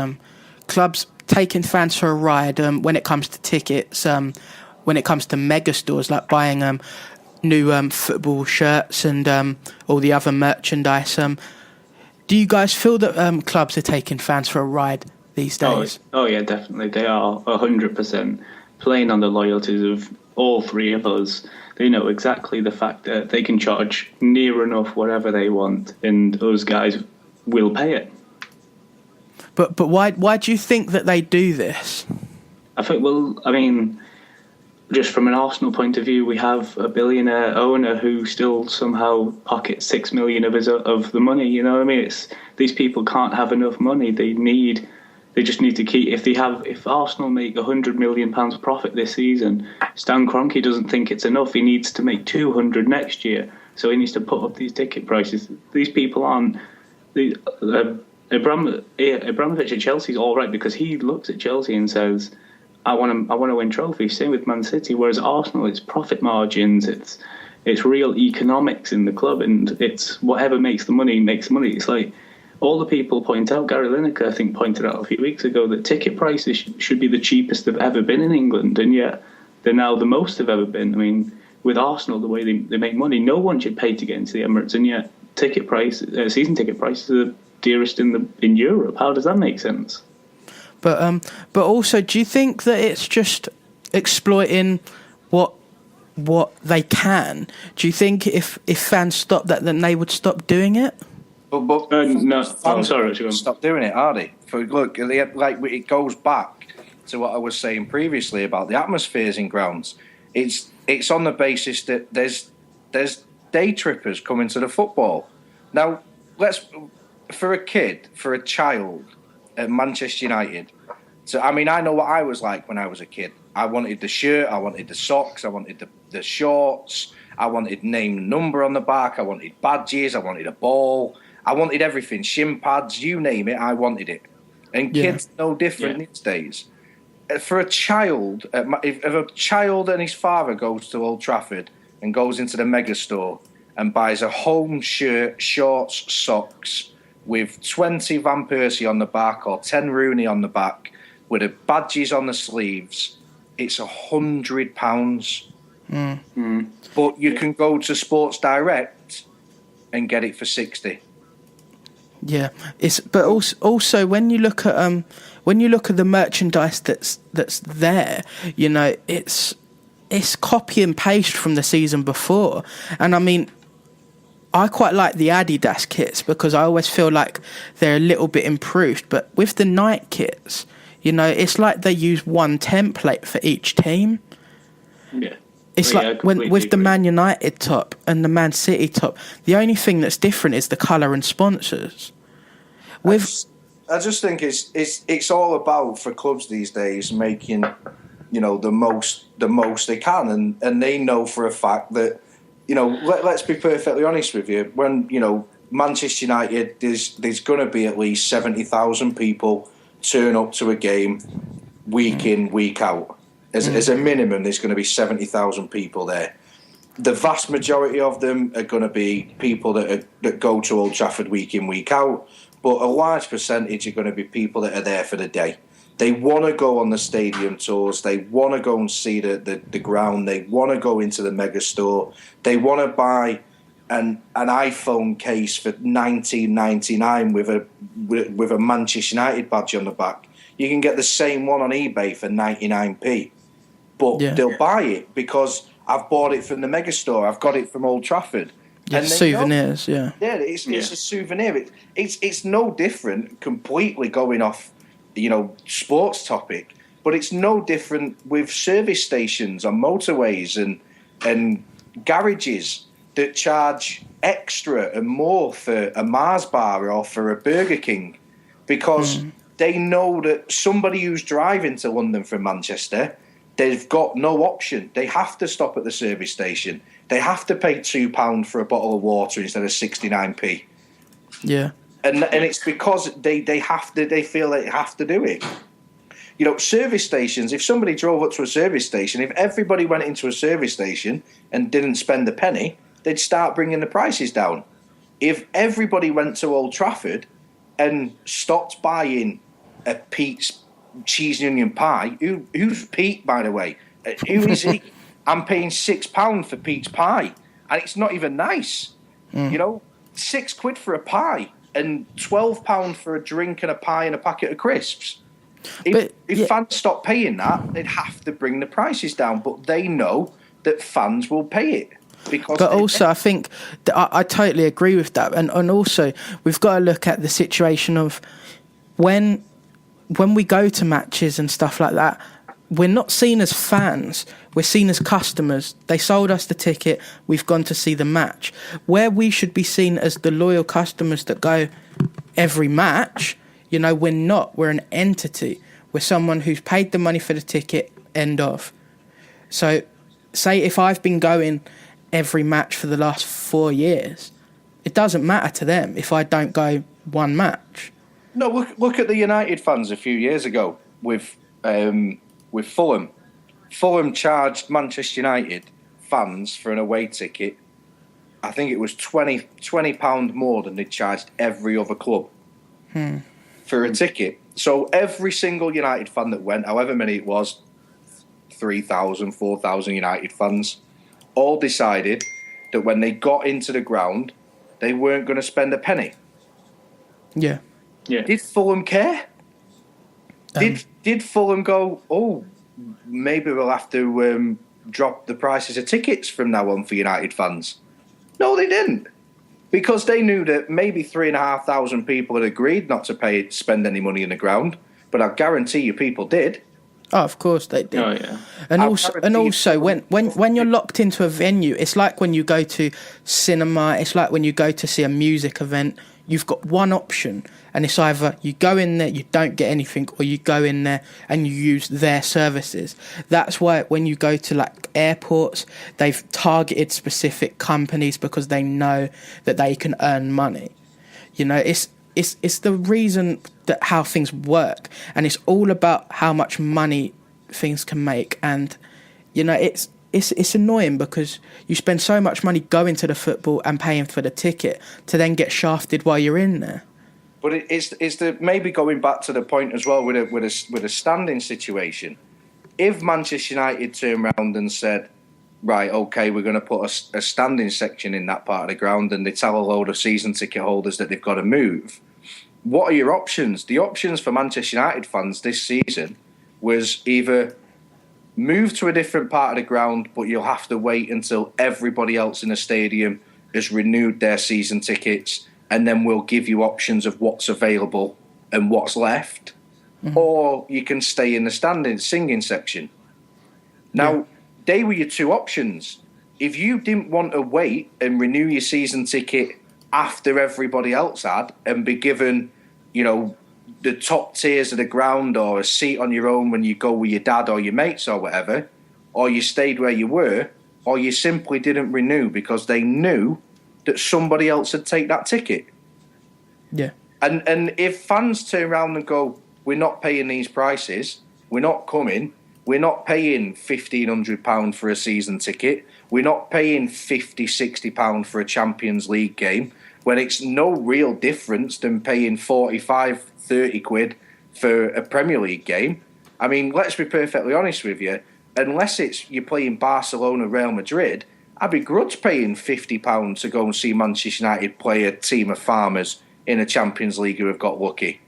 Clubs taking fans for a ride when it comes to tickets. When it comes to mega stores, like buying new football shirts and all the other merchandise. Do you guys feel that clubs are taking fans for a ride these days? Oh yeah, definitely. They are 100% playing on the loyalties of all three of us. They know exactly the fact that they can charge near enough whatever they want, and those guys will pay it. But why do you think that they do this? I think, just from an Arsenal point of view, we have a billionaire owner who still somehow pockets 6 million of the money. You know what I mean? These people can't have enough money. They just need to keep. If Arsenal make £100 million profit this season, Stan Kroenke doesn't think it's enough. He needs to make 200 next year, so he needs to put up these ticket prices. These people aren't. Abramovich at Chelsea's all right because he looks at Chelsea and says, I want to win trophies. Same with Man City. Whereas Arsenal, it's profit margins, it's real economics in the club, and it's whatever makes the money makes the money. It's like all the people point out. Gary Lineker, I think, pointed out a few weeks ago that ticket prices should be the cheapest they've ever been in England, and yet they're now the most they've ever been. I mean, with Arsenal, the way they make money, no one should pay to get into the Emirates, and yet season ticket prices are the dearest in Europe. How does that make sense? But also, do you think that it's just exploiting what they can? Do you think if fans stop that, then they would stop doing it? But no, I'm sorry, Richard. Stop doing it, are they? Look, like it goes back to what I was saying previously about the atmospheres in grounds. It's on the basis that there's day trippers coming to the football. Now, for a child at Manchester United. So I mean, I know what I was like when I was a kid. I wanted the shirt, I wanted the socks, I wanted the shorts, I wanted name and number on the back, I wanted badges, I wanted a ball. I wanted everything, shin pads, you name it, I wanted it. And kids no different these days. For a child, if a child and his father goes to Old Trafford and goes into the megastore and buys a home shirt, shorts, socks with 20 Van Persie on the back or 10 Rooney on the back with the badges on the sleeves, it's £100. But you can go to Sports Direct and get it for 60. Yeah, but also when you look at the merchandise that's there, you know, it's copy and paste from the season before. And I mean, I quite like the Adidas kits because I always feel like they're a little bit improved. But with the Nike kits, you know, it's like they use one template for each team. Yeah. It's like with the Man United top and the Man City top, the only thing that's different is the colour and sponsors. I just think it's all about, for clubs these days, making, you know, the most they can, and they know for a fact that, you know, let's be perfectly honest with you, when, you know, Manchester United, there's going to be at least 70,000 people turn up to a game week in, week out. As a minimum, there's going to be 70,000 people there. The vast majority of them are going to be people that go to Old Trafford week in, week out. But a large percentage are going to be people that are there for the day. They want to go on the stadium tours. They want to go and see the ground. They want to go into the megastore. They want to buy an iPhone case for $19.99 with a Manchester United badge on the back. You can get the same one on eBay for 99p. But they'll buy it because I've bought it from the megastore. I've got it from Old Trafford. Yeah, souvenirs, yeah. Yeah, it's a souvenir. It's no different, completely going off, you know, sports topic, but it's no different with service stations on motorways and garages that charge extra and more for a Mars bar or for a Burger King because they know that somebody who's driving to London from Manchester, they've got no option. They have to stop at the service station. They have to pay £2 for a bottle of water instead of 69p. Yeah, and it's because they feel they have to do it. You know, service stations. If somebody drove up to a service station, if everybody went into a service station and didn't spend a penny, they'd start bringing the prices down. If everybody went to Old Trafford and stopped buying a Pete's cheese and onion pie, who's Pete, by the way? Who is he? I'm paying £6 for Pete's pie, and it's not even nice. You know, £6 for a pie and £12 for a drink and a pie and a packet of crisps. If fans stop paying that, they'd have to bring the prices down. But they know that fans will pay it. But also, I think I totally agree with that, and also we've got to look at the situation of when we go to matches and stuff like that. We're not seen as fans, we're seen as customers. They sold us the ticket, we've gone to see the match. Where we should be seen as the loyal customers that go every match, you know, we're not. We're an entity. We're someone who's paid the money for the ticket, end of. So, say if I've been going every match for the last 4 years, it doesn't matter to them if I don't go one match. No, look at the United fans a few years ago with Fulham. Fulham charged Manchester United fans for an away ticket. I think it was £20 more than they charged every other club for a ticket. So every single United fan that went, however many it was, 3,000, 4,000 United fans, all decided that when they got into the ground, they weren't going to spend a penny. Yeah. Did Fulham care? Did Fulham go, oh, maybe we'll have to drop the prices of tickets from now on for United fans? No, they didn't. Because they knew that maybe 3,500 people had agreed not to spend any money in the ground, but I guarantee you people did. Oh, of course they did. Oh, yeah. And also, when you're locked into a venue, it's like when you go to cinema, it's like when you go to see a music event. You've got one option, and it's either you go in there, you don't get anything, or you go in there and you use their services. That's why when you go to like airports, they've targeted specific companies because they know that they can earn money. You know, it's the reason that how things work, and it's all about how much money things can make. And you know, it's annoying because you spend so much money going to the football and paying for the ticket to then get shafted while you're in there. But it's the maybe going back to the point as well with a standing situation. If Manchester United turned around and said, right, okay, we're going to put a standing section in that part of the ground, and they tell a load of season ticket holders that they've got to move, what are your options? The options for Manchester United fans this season was either move to a different part of the ground, but you'll have to wait until everybody else in the stadium has renewed their season tickets, and then we'll give you options of what's available and what's left. Mm-hmm. Or you can stay in the standing singing section. Now, they were your two options. If you didn't want to wait and renew your season ticket after everybody else had and be given, you know, the top tiers of the ground or a seat on your own when you go with your dad or your mates or whatever, or you stayed where you were, or you simply didn't renew because they knew that somebody else had taken that ticket. Yeah. And if fans turn around and go, we're not paying these prices, we're not coming, we're not paying £1,500 for a season ticket, we're not paying £50, £60 for a Champions League game, when it's no real difference than paying 45, 30 quid for a Premier League game. I mean, let's be perfectly honest with you, unless it's you're playing Barcelona, Real Madrid, I'd begrudge paying £50 to go and see Manchester United play a team of farmers in a Champions League who have got lucky.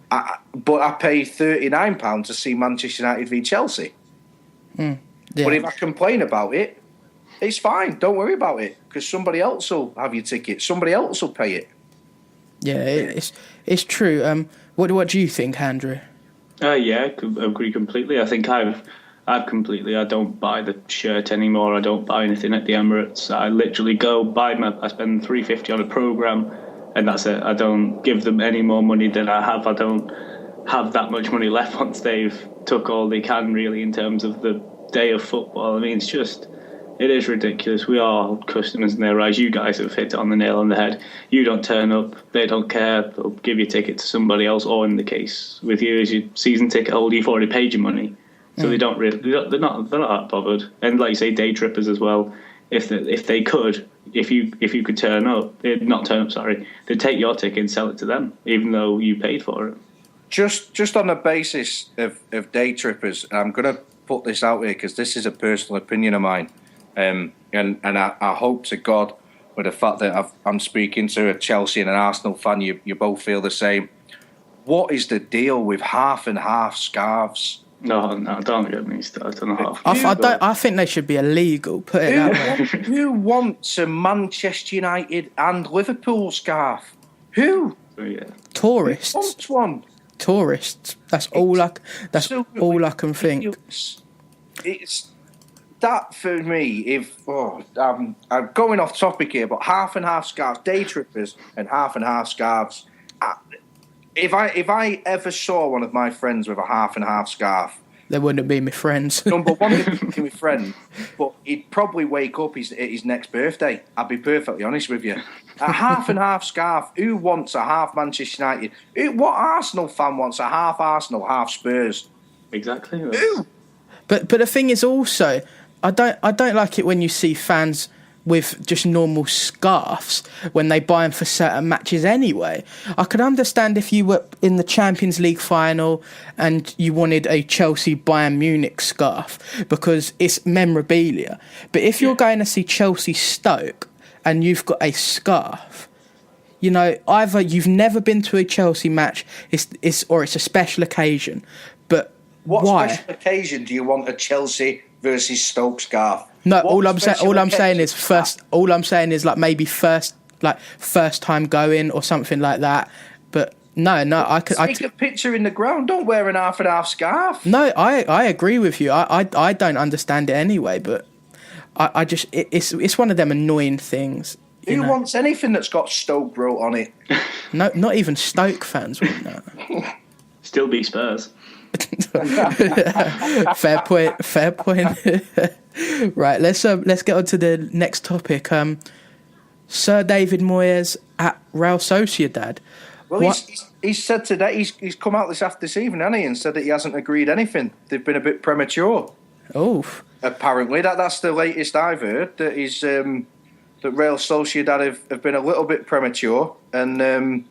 But I pay £39 to see Manchester United v Chelsea. Yeah. But if I complain about it, it's fine. Don't worry about it, because somebody else will have your ticket. Somebody else will pay it. Yeah, it's true. What do you think, Andrew? Yeah, I agree completely. I think I've completely. I don't buy the shirt anymore. I don't buy anything at the Emirates. I literally go I spend $350 on a program, and that's it. I don't give them any more money than I have. I don't have that much money left once they've took all they can, really, in terms of the day of football. I mean, it is ridiculous. We are customers in their eyes. You guys have hit it on the nail on the head. You don't turn up, they don't care. They'll give your ticket to somebody else, or in the case with you as your season ticket holder, you've already paid your money. So they don't really, they're not that bothered. And like you say, day trippers as well. If they could, if you could turn up, not turn up, sorry, they'd take your ticket and sell it to them, even though you paid for it. Just on the basis of day trippers, I'm going to put this out here because this is a personal opinion of mine, and I hope to God, with the fact that I'm speaking to a Chelsea and an Arsenal fan, you both feel the same. What is the deal with half and half scarves? No, don't get me started on half. I think they should be illegal. Put it that way. Who wants a Manchester United and Liverpool scarf? Who? Oh, yeah. Tourists. Who wants one? Tourists. That's all I can think. It's that for me. I'm going off topic here, but half and half scarves, day trippers, and half scarves. If I ever saw one of my friends with a half and half scarf, they wouldn't be my friends. Number one, they wouldn't be my friend, but he'd probably wake up at his next birthday. I'll be perfectly honest with you. A half and half scarf. Who wants a half Manchester United? What Arsenal fan wants a half Arsenal, half Spurs? Exactly. Who? But the thing is also, I don't like it when you see fans with just normal scarves when they buy them for certain matches anyway. I could understand if you were in the Champions League final and you wanted a Chelsea Bayern Munich scarf because it's memorabilia. But if you're going to see Chelsea Stoke and you've got a scarf, you know, either you've never been to a Chelsea match, or it's a special occasion. But what why? Special occasion do you want a Chelsea versus Stoke scarf? No, What all I'm saying is special first. All I'm saying is like maybe first time going or something like that. But no, I could. Take a picture in the ground. Don't wear an half and half scarf. No, I agree with you. I don't understand it anyway. But I just it's one of them annoying things. Who wants anything that's got Stoke wrote on it? No, not even Stoke fans want that. Still beat Spurs. Fair point. Right, let's get on to the next topic. Sir David Moyes at Real Sociedad. Well, he's said today, he's come out this evening, hasn't he, and said that he hasn't agreed anything. They've been a bit premature. Oh, apparently that's the latest I've heard. That he's that Real Sociedad have been a little bit premature, and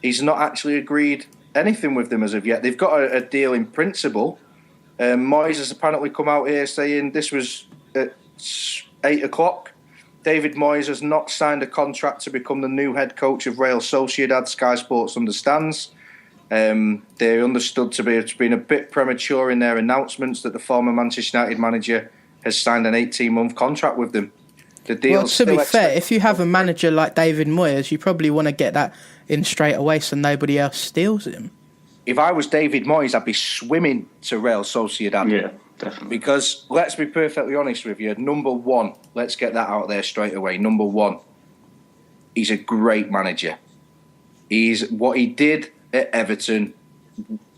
he's not actually agreed anything with them as of yet. They've got a deal in principle. Moyes has apparently come out here saying this was at 8 o'clock. David Moyes has not signed a contract to become the new head coach of Real Sociedad, Sky Sports understands. They're understood to have been a bit premature in their announcements that the former Manchester United manager has signed an 18-month contract with them. The deal. Well, to be fair, if you have a manager like David Moyes, you probably want to get that in straight away so nobody else steals him. If I was David Moyes, I'd be swimming to Real Sociedad. Yeah, definitely. Because let's be perfectly honest with you, number one, let's get that out there straight away. Number one, he's a great manager. What he did at Everton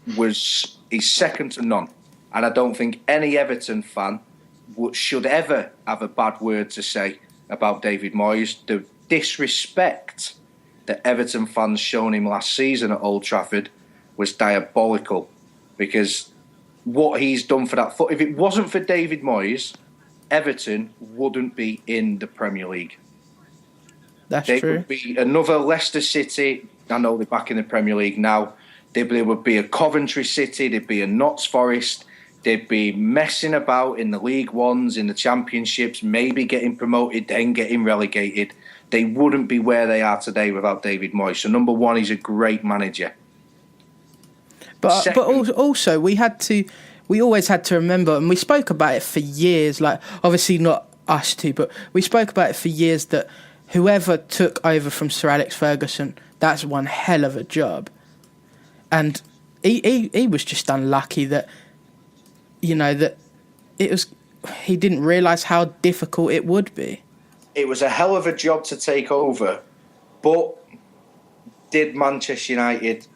he's second to none. And I don't think any Everton fan should ever have a bad word to say about David Moyes. The disrespect that Everton fans shown him last season at Old Trafford was diabolical, because what he's done for that, if it wasn't for David Moyes, Everton wouldn't be in the Premier League. That's true. They would be another Leicester City. I know they're back in the Premier League now. They would be a Coventry City. They'd be a Notts Forest. They'd be messing about in the League Ones, in the Championships, maybe getting promoted, then getting relegated. They wouldn't be where they are today without David Moyes. So, number one, he's a great manager. But also, we always had to remember, and we spoke about it for years, like, obviously not us two, but we spoke about it for years, that whoever took over from Sir Alex Ferguson, that's one hell of a job. And he was just unlucky that, you know, that he didn't realise how difficult it would be. It was a hell of a job to take over, but did Manchester United,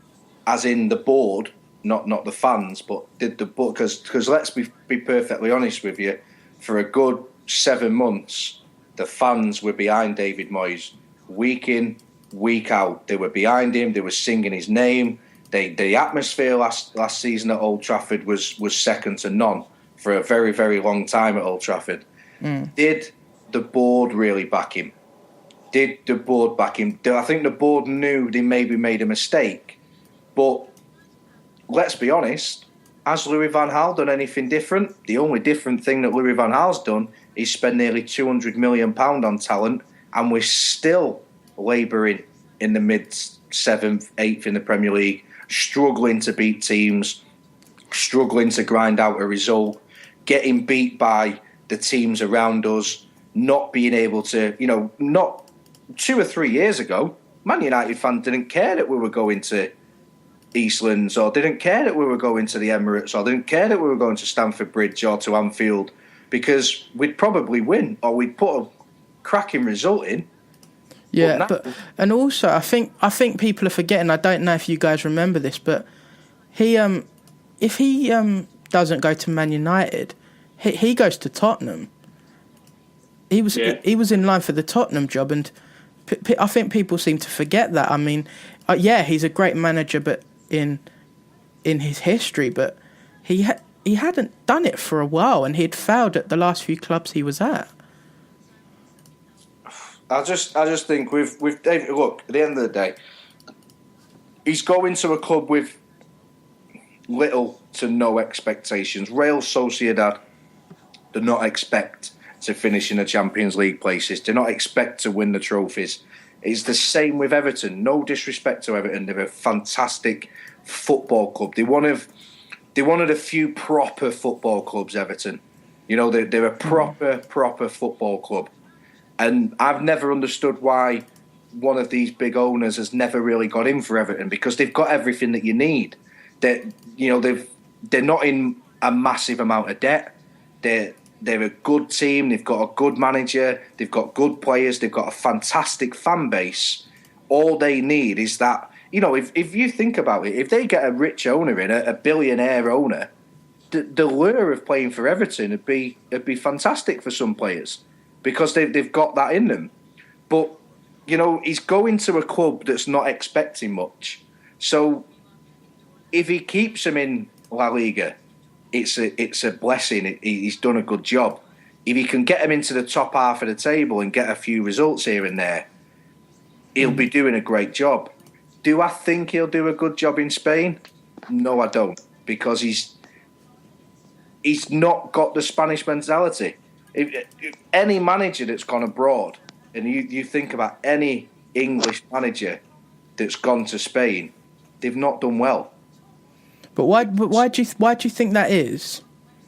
as in the board, not the fans, but did the board, because let's be perfectly honest with you, for a good 7 months, the fans were behind David Moyes, week in, week out. They were behind him. They were singing his name. The atmosphere last season at Old Trafford was second to none for a very, very long time at Old Trafford. Did the board really back him? Did the board back him? I think the board knew they maybe made a mistake. But let's be honest, has Louis van Gaal done anything different? The only different thing that Louis van Gaal's done is spend nearly £200 million on talent, and we're still labouring in the mid-7th, 8th in the Premier League, struggling to beat teams, struggling to grind out a result, getting beat by the teams around us, not being able to, not 2 or 3 years ago, Man United fans didn't care that we were going to Eastlands, or didn't care that we were going to the Emirates, or didn't care that we were going to Stamford Bridge or to Anfield, because we'd probably win, or we'd put a cracking result in. Yeah, and also I think people are forgetting. I don't know if you guys remember this, but if he doesn't go to Man United, he goes to Tottenham. He was in line for the Tottenham job, and I think people seem to forget that. I mean, he's a great manager, but in his history, but he hadn't done it for a while, and he had failed at the last few clubs he was at. I just think with David. Look, at the end of the day, he's going to a club with little to no expectations. Real Sociedad do not expect to finish in the Champions League places. Do not expect to win the trophies. It's the same with Everton. No disrespect to Everton, they're a fantastic football club. They're one of the few proper football clubs. Everton, they're a proper football club, and I've never understood why one of these big owners has never really got in for Everton, because they've got everything that you need. They're not in a massive amount of debt. They're a good team. They've got a good manager. They've got good players. They've got a fantastic fan base. All they need is that, if you think about it, if they get a rich owner in, a billionaire owner, the lure of playing for Everton would be fantastic for some players, because they've got that in them. But he's going to a club that's not expecting much. So if he keeps him in La Liga, it's a blessing. He's done a good job. If he can get him into the top half of the table and get a few results here and there, he'll be doing a great job. Do I think he'll do a good job in Spain? No, I don't, because he's not got the Spanish mentality. If any manager that's gone abroad, and you think about any English manager that's gone to Spain, they've not done well. But why do you think that is?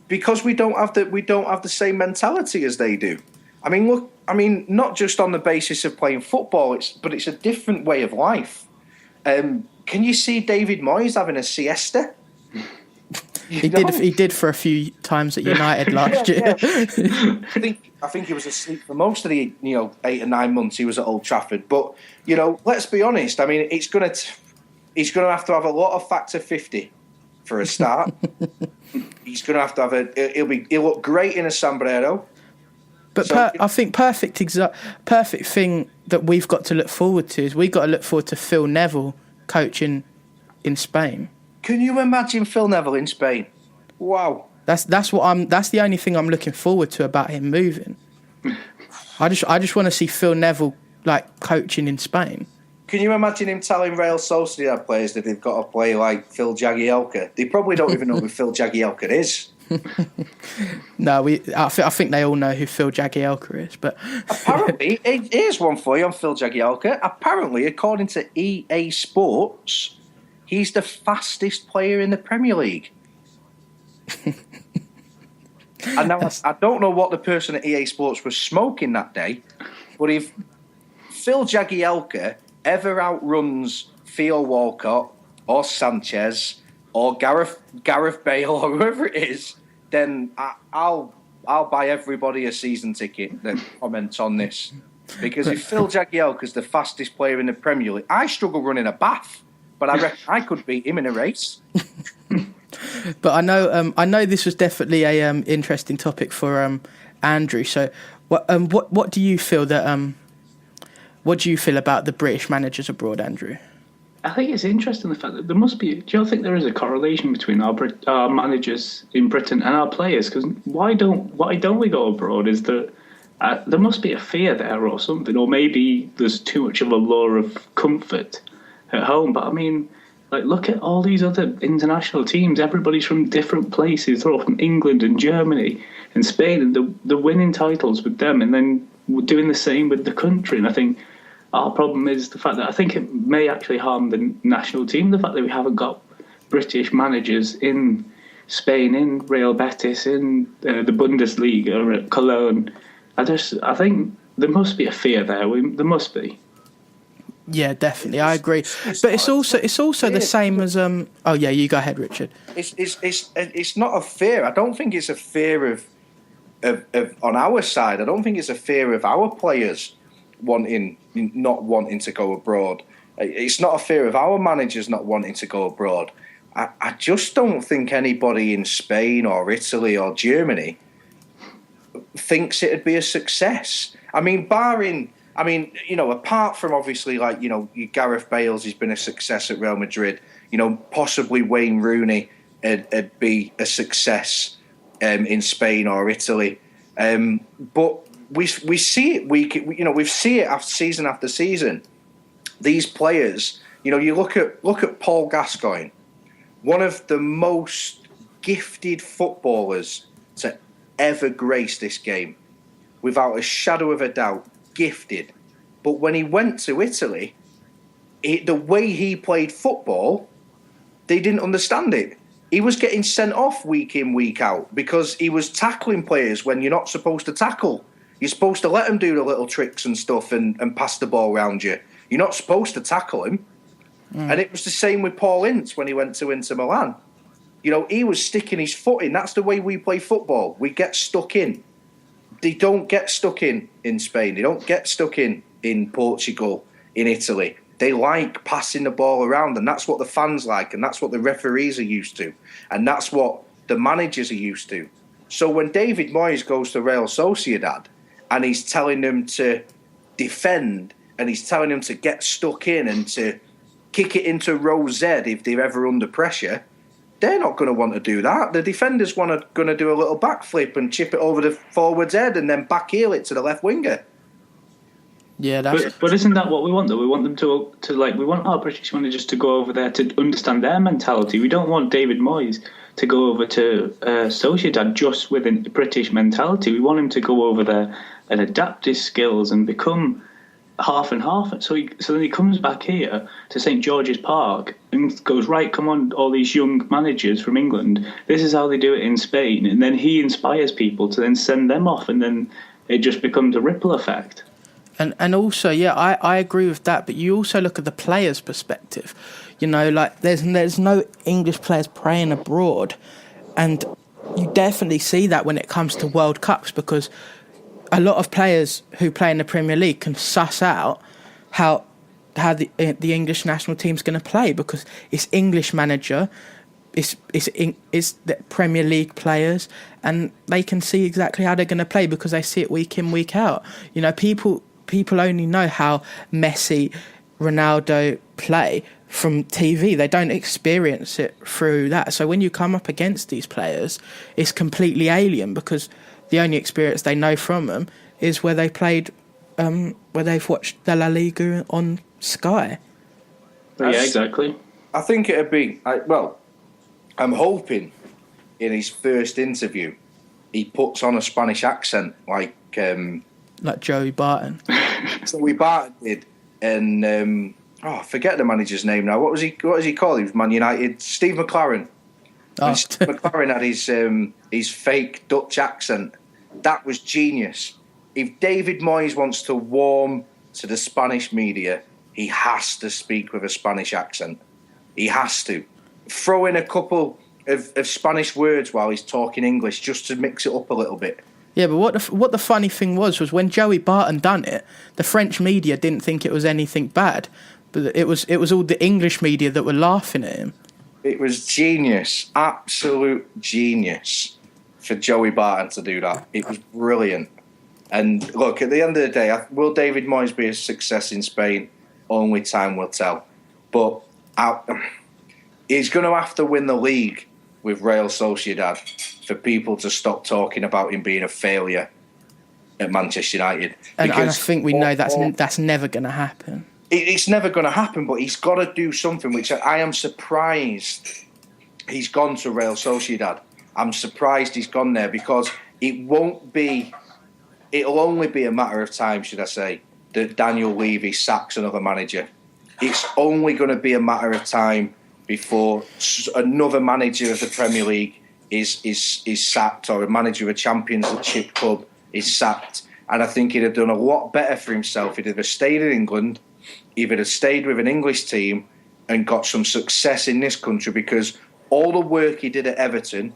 Because we don't have the same mentality as they do. Not just on the basis of playing football, but it's a different way of life. Can you see David Moyes having a siesta? He did for a few times at United last year. Yeah. I think he was asleep for most of the 8 or 9 months he was at Old Trafford. But let's be honest. He's going to have to have a lot of factor 50 for a start. He's going to have he'll look great in a sombrero. But I think perfect thing that we've got to look forward to is we've got to look forward to Phil Neville coaching in Spain. Can you imagine Phil Neville in Spain? Wow. That's the only thing I'm looking forward to about him moving. I just want to see Phil Neville coaching in Spain. Can you imagine him telling Real Sociedad players that they've got to play like Phil Jagielka? They probably don't even know who Phil Jagielka is. No, I think they all know who Phil Jagielka is. But apparently, here's one for you on Phil Jagielka. Apparently, according to EA Sports, he's the fastest player in the Premier League. And now I don't know what the person at EA Sports was smoking that day, but if Phil Jagielka ever outruns Theo Walcott or Sanchez or Gareth Bale or whoever it is, then I'll buy everybody a season ticket that comments on this. Because if Phil Jagielka's the fastest player in the Premier League, I struggle running a bath, but I reckon I could beat him in a race. But I know this was definitely a interesting topic for Andrew. So what do you feel that what do you feel about the British managers abroad, Andrew? I think it's interesting the fact that there must be. Do you think there is a correlation between our managers in Britain and our players? Because why don't we go abroad? Is there must be a fear there or something, or maybe there's too much of a lure of comfort at home. But look at all these other international teams. Everybody's from different places. They're all from England and Germany and Spain, and they're winning titles with them, and then we're doing the same with the country. And I think our problem is the fact that I think it may actually harm the national team, the fact that we haven't got British managers in Spain, in Real Betis, in the Bundesliga, or at Cologne. I think there must be a fear there. There must be. Yeah, definitely, I agree. But it's also the same as Oh yeah, you go ahead, Richard. It's not a fear. I don't think it's a fear of on our side. I don't think it's a fear of our players not wanting to go abroad. It's not a fear of our managers not wanting to go abroad. I just don't think anybody in Spain or Italy or Germany thinks it'd be a success. Apart from obviously Gareth Bale's, he's been a success at Real Madrid. Possibly Wayne Rooney would be a success in Spain or Italy. But we see it we see it after season. These players, you look at Paul Gascoigne, one of the most gifted footballers to ever grace this game, without a shadow of a doubt, gifted. But when he went to Italy, the way he played football, they didn't understand it. He was getting sent off week in, week out because he was tackling players when you're not supposed to tackle. You're supposed to let them do the little tricks and stuff and pass the ball around you. You're not supposed to tackle him. And it was the same with Paul Ince when he went to Inter Milan. He was sticking his foot in. That's the way we play football. We get stuck in. They don't get stuck in Spain. They don't get stuck in Portugal, in Italy. They like passing the ball around, and that's what the fans like, and that's what the referees are used to, and that's what the managers are used to. So when David Moyes goes to Real Sociedad and he's telling them to defend and he's telling them to get stuck in and to kick it into row Z if they're ever under pressure, they're not going to want to do that. The defenders going to do a little backflip and chip it over the forward's head and then backheel it to the left winger. Yeah, but isn't that what we want, though? We want them to we want our British managers to go over there to understand their mentality. We don't want David Moyes to go over to Sociedad just with a British mentality. We want him to go over there and adapt his skills and become half and half. So then he comes back here to St George's Park and goes, right, come on, all these young managers from England, this is how they do it in Spain. And then he inspires people to then send them off, and then it just becomes a ripple effect. And also, yeah, I agree with that. But you also look at the players' perspective. There's no English players playing abroad, and you definitely see that when it comes to World Cups, because a lot of players who play in the Premier League can suss out how the English national team's going to play, because it's English manager, it's the Premier League players, and they can see exactly how they're going to play because they see it week in, week out. People only know how Messi, Ronaldo play from TV. They don't experience it through that. So when you come up against these players, it's completely alien, because the only experience they know from them is where they played, where they've watched the La Liga on Sky. Yeah, exactly. I think it'd be, I'm hoping in his first interview he puts on a Spanish accent like Joey Barton. Joey Barton did, and I forget the manager's name now. What was he called? He was Man United. Steve McLaren. Oh. Steve McLaren had his fake Dutch accent. That was genius. If David Moyes wants to warm to the Spanish media, he has to speak with a Spanish accent. He has to throw in a couple of Spanish words while he's talking English, just to mix it up a little bit. Yeah, but what the funny thing was when Joey Barton done it, the French media didn't think it was anything bad, but it was all the English media that were laughing at him. It was genius, absolute genius, for Joey Barton to do that. It was brilliant. And look, at the end of the day, will David Moyes be a success in Spain? Only time will tell. But he's going to have to win the league with Real Sociedad for people to stop talking about him being a failure at Manchester United. And I think we know that's never going to happen. It's never going to happen, but he's got to do something, which I am surprised he's gone to Real Sociedad. I'm surprised he's gone there, because it'll only be a matter of time, should I say, that Daniel Levy sacks another manager. It's only going to be a matter of time before another manager of the Premier League is sacked, or a manager of a Championship club is sacked. And I think he'd have done a lot better for himself. He'd have stayed in England, he'd have stayed with an English team and got some success in this country, because all the work he did at Everton,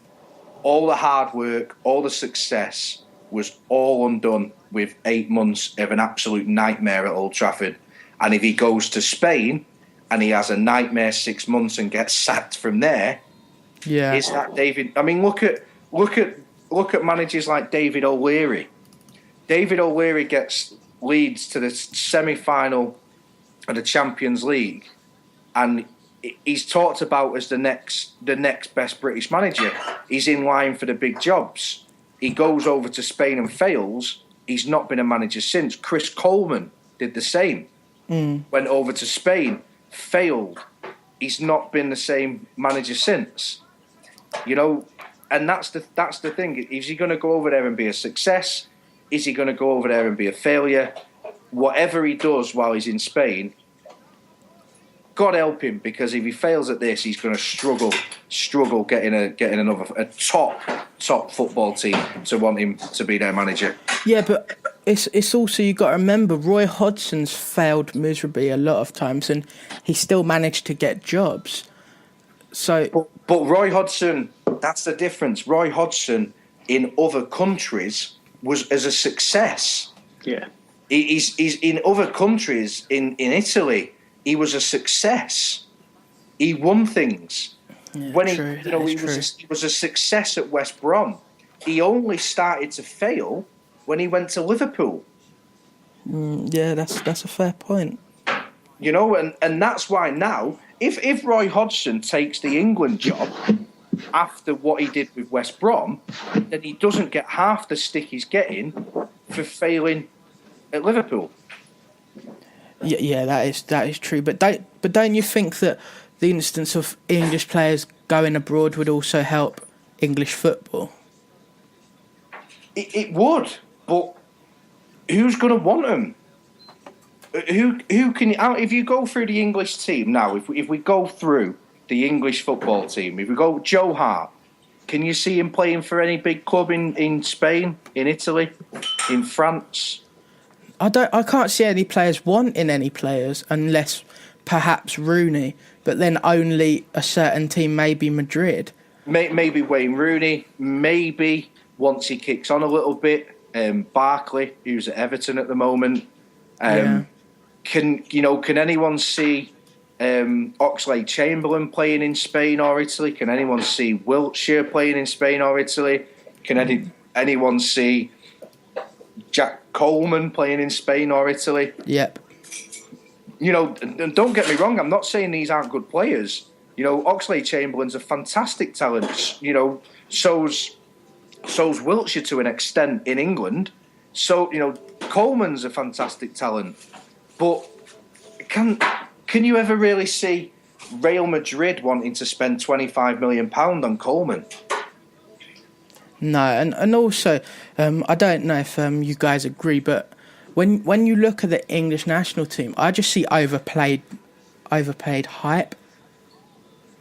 all the hard work, all the success was all undone with 8 months of an absolute nightmare at Old Trafford. And if he goes to Spain and he has a nightmare 6 months and gets sacked from there, is that David? I mean, look at managers like David O'Leary. David O'Leary gets Leeds to the semi-final of the Champions League, and he's talked about as the next best British manager. He's in line for the big jobs. He goes over to Spain and fails, He's not been a manager since. Chris Coleman did the same. Went over to Spain, failed. He's not been the same manager since. You know, and that's the thing. Is he going to go over there and be a success? Is he going to go over there and be a failure? Whatever he does while he's in Spain, God help him, because if he fails at this, he's going to struggle getting a top football team to want him to be their manager. Yeah, but it's also, you got to remember, Roy Hodgson's failed miserably a lot of times, and he still managed to get jobs. So, but Roy Hodgson, that's the difference. Roy Hodgson in other countries was as a success. Yeah, he's in other countries. In Italy, he was a success. He won things. yeah, When true, he was a success at West Brom. He only started to fail when he went to Liverpool. Yeah, that's a fair point. You know, and that's why now, if Roy Hodgson takes the England job after what he did with West Brom, then he doesn't get half the stick he's getting for failing at Liverpool. Yeah, that is true. But don't you think that the instance of English players going abroad would also help English football? It would, but who's going to want them? Who can? If you go through the English team now, if we go through the English football team, if we go Joe Hart, can you see him playing for any big club in Spain, in Italy, in France? I can't see any players wanting any players unless perhaps Rooney, but then only a certain team, maybe Madrid. Maybe Wayne Rooney, maybe once he kicks on a little bit, Barkley, who's at Everton at the moment. Can anyone see Oxlade-Chamberlain playing in Spain or Italy? Can anyone see Wiltshire playing in Spain or Italy? Can anyone see Jack Coleman playing in Spain or Italy? Yep. You know, and don't get me wrong, I'm not saying these aren't good players. You know, Oxlade-Chamberlain's a fantastic talent. You know, so's Wiltshire to an extent in England. So, you know, Coleman's a fantastic talent. But can you ever really see Real Madrid wanting to spend £25 million on Coleman? No, and also, I don't know if you guys agree, but when you look at the English national team, I just see overplayed hype.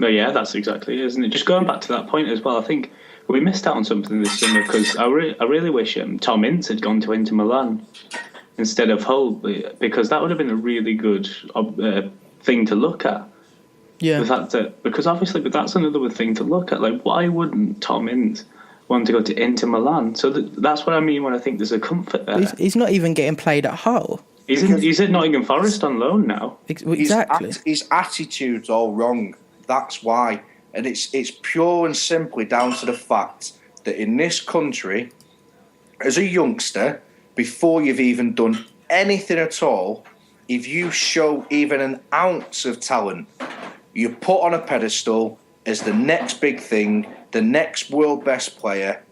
no, yeah, that's exactly it, isn't it? Just going back to that point as well, I think we missed out on something this summer, because I really wish Tom Ince had gone to Inter Milan instead of Hull, because that would have been a really good thing to look at. Yeah. The fact that, because obviously, but that's another thing to look at. Like, why wouldn't Tom Ince want to go to Inter Milan? So that's what I mean when I think there's a comfort there. He's not even getting played at Hull. He's at Nottingham Forest on loan now. Exactly. His attitude's all wrong. That's why. And it's pure and simply down to the fact that in this country, as a youngster, before you've even done anything at all, if you show even an ounce of talent, you're put on a pedestal as the next big thing, the next world best player.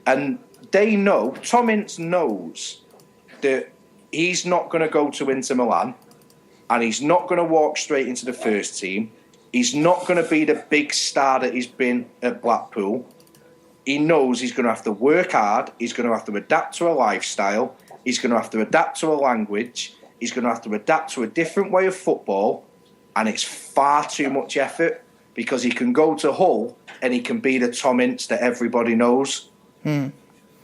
And they know, Tom Ince knows, that he's not going to go to Inter Milan, and he's not going to walk straight into the first team. He's not going to be the big star that he's been at Blackpool. He knows he's going to have to work hard. He's going to have to adapt to a lifestyle. He's going to have to adapt to a language. He's going to have to adapt to a different way of football. And it's far too much effort, because he can go to Hull and he can be the Tom Ince that everybody knows. And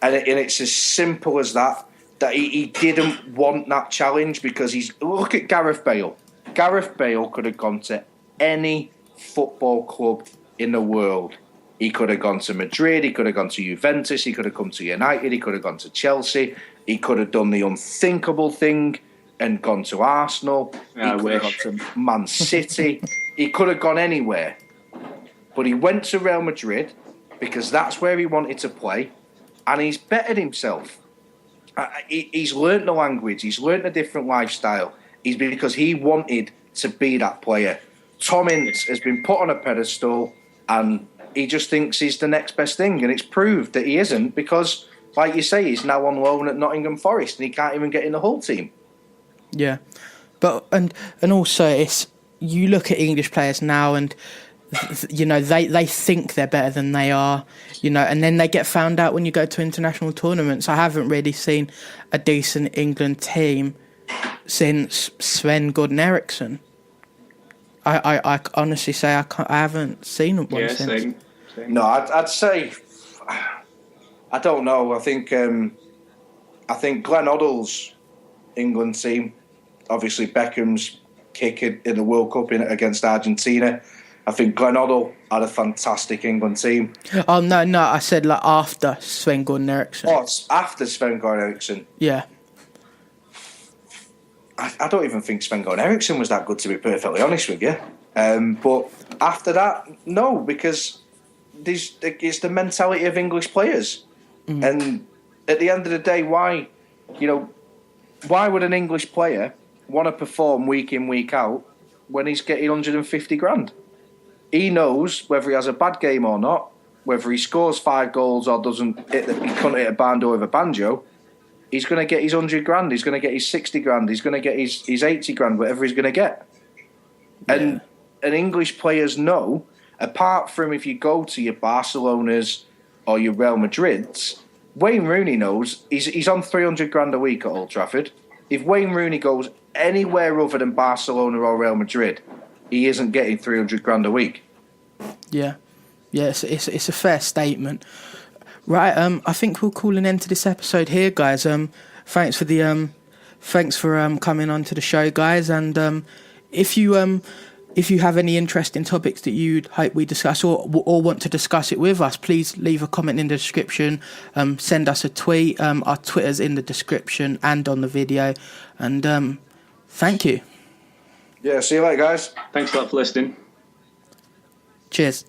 it's as simple as that he didn't want that challenge, because look at Gareth Bale. Gareth Bale could have gone to any football club in the world. He could have gone to Madrid, he could have gone to Juventus, he could have come to United, he could have gone to Chelsea, he could have done the unthinkable thing and gone to Arsenal, he could have gone to Man City, he could have gone anywhere. But he went to Real Madrid because that's where he wanted to play, and he's bettered himself. He's learnt the language, he's learnt a different lifestyle. Because he wanted to be that player. Tom Ince has been put on a pedestal, and he just thinks he's the next best thing, and it's proved that he isn't, because like you say, he's now on loan at Nottingham Forest and he can't even get in the Hull team. Yeah, but and also it's, you look at English players now and you know they think they're better than they are, you know, and then they get found out when you go to international tournaments. I haven't really seen a decent England team since Sven Gordon Eriksson. I honestly say I haven't seen one since. Same. No, I'd say, I don't know. I think Glenn Hoddle's England team, obviously Beckham's kick in the World Cup against Argentina. I think Glenn Hoddle had a fantastic England team. Oh no, I said like after Sven Gordon Eriksson. Oh, it's after Sven Gordon Eriksson. Yeah. I don't even think Sven Gordon Eriksson was that good, to be perfectly honest with you. But after that, no, because it's the mentality of English players. And at the end of the day, why would an English player want to perform week in, week out when he's getting 150 grand? He knows whether he has a bad game or not, whether he scores 5 goals or doesn't he can't hit a band with a banjo. He's going to get his 100 grand, he's going to get his 60 grand, he's going to get his 80 grand, whatever he's going to get. And English players know, apart from if you go to your Barcelonas or your Real Madrids, Wayne Rooney knows he's on 300 grand a week at Old Trafford. If Wayne Rooney goes anywhere other than Barcelona or Real Madrid, he isn't getting 300 grand a week. Yeah, it's a fair statement. Right, I think we'll call an end to this episode here, guys. Thanks for coming on to the show, guys. And if you have any interesting topics that you'd hope we discuss or want to discuss it with us, please leave a comment in the description. Send us a tweet. Our Twitter's in the description and on the video. And thank you. Yeah, see you later, guys. Thanks a lot for listening. Cheers.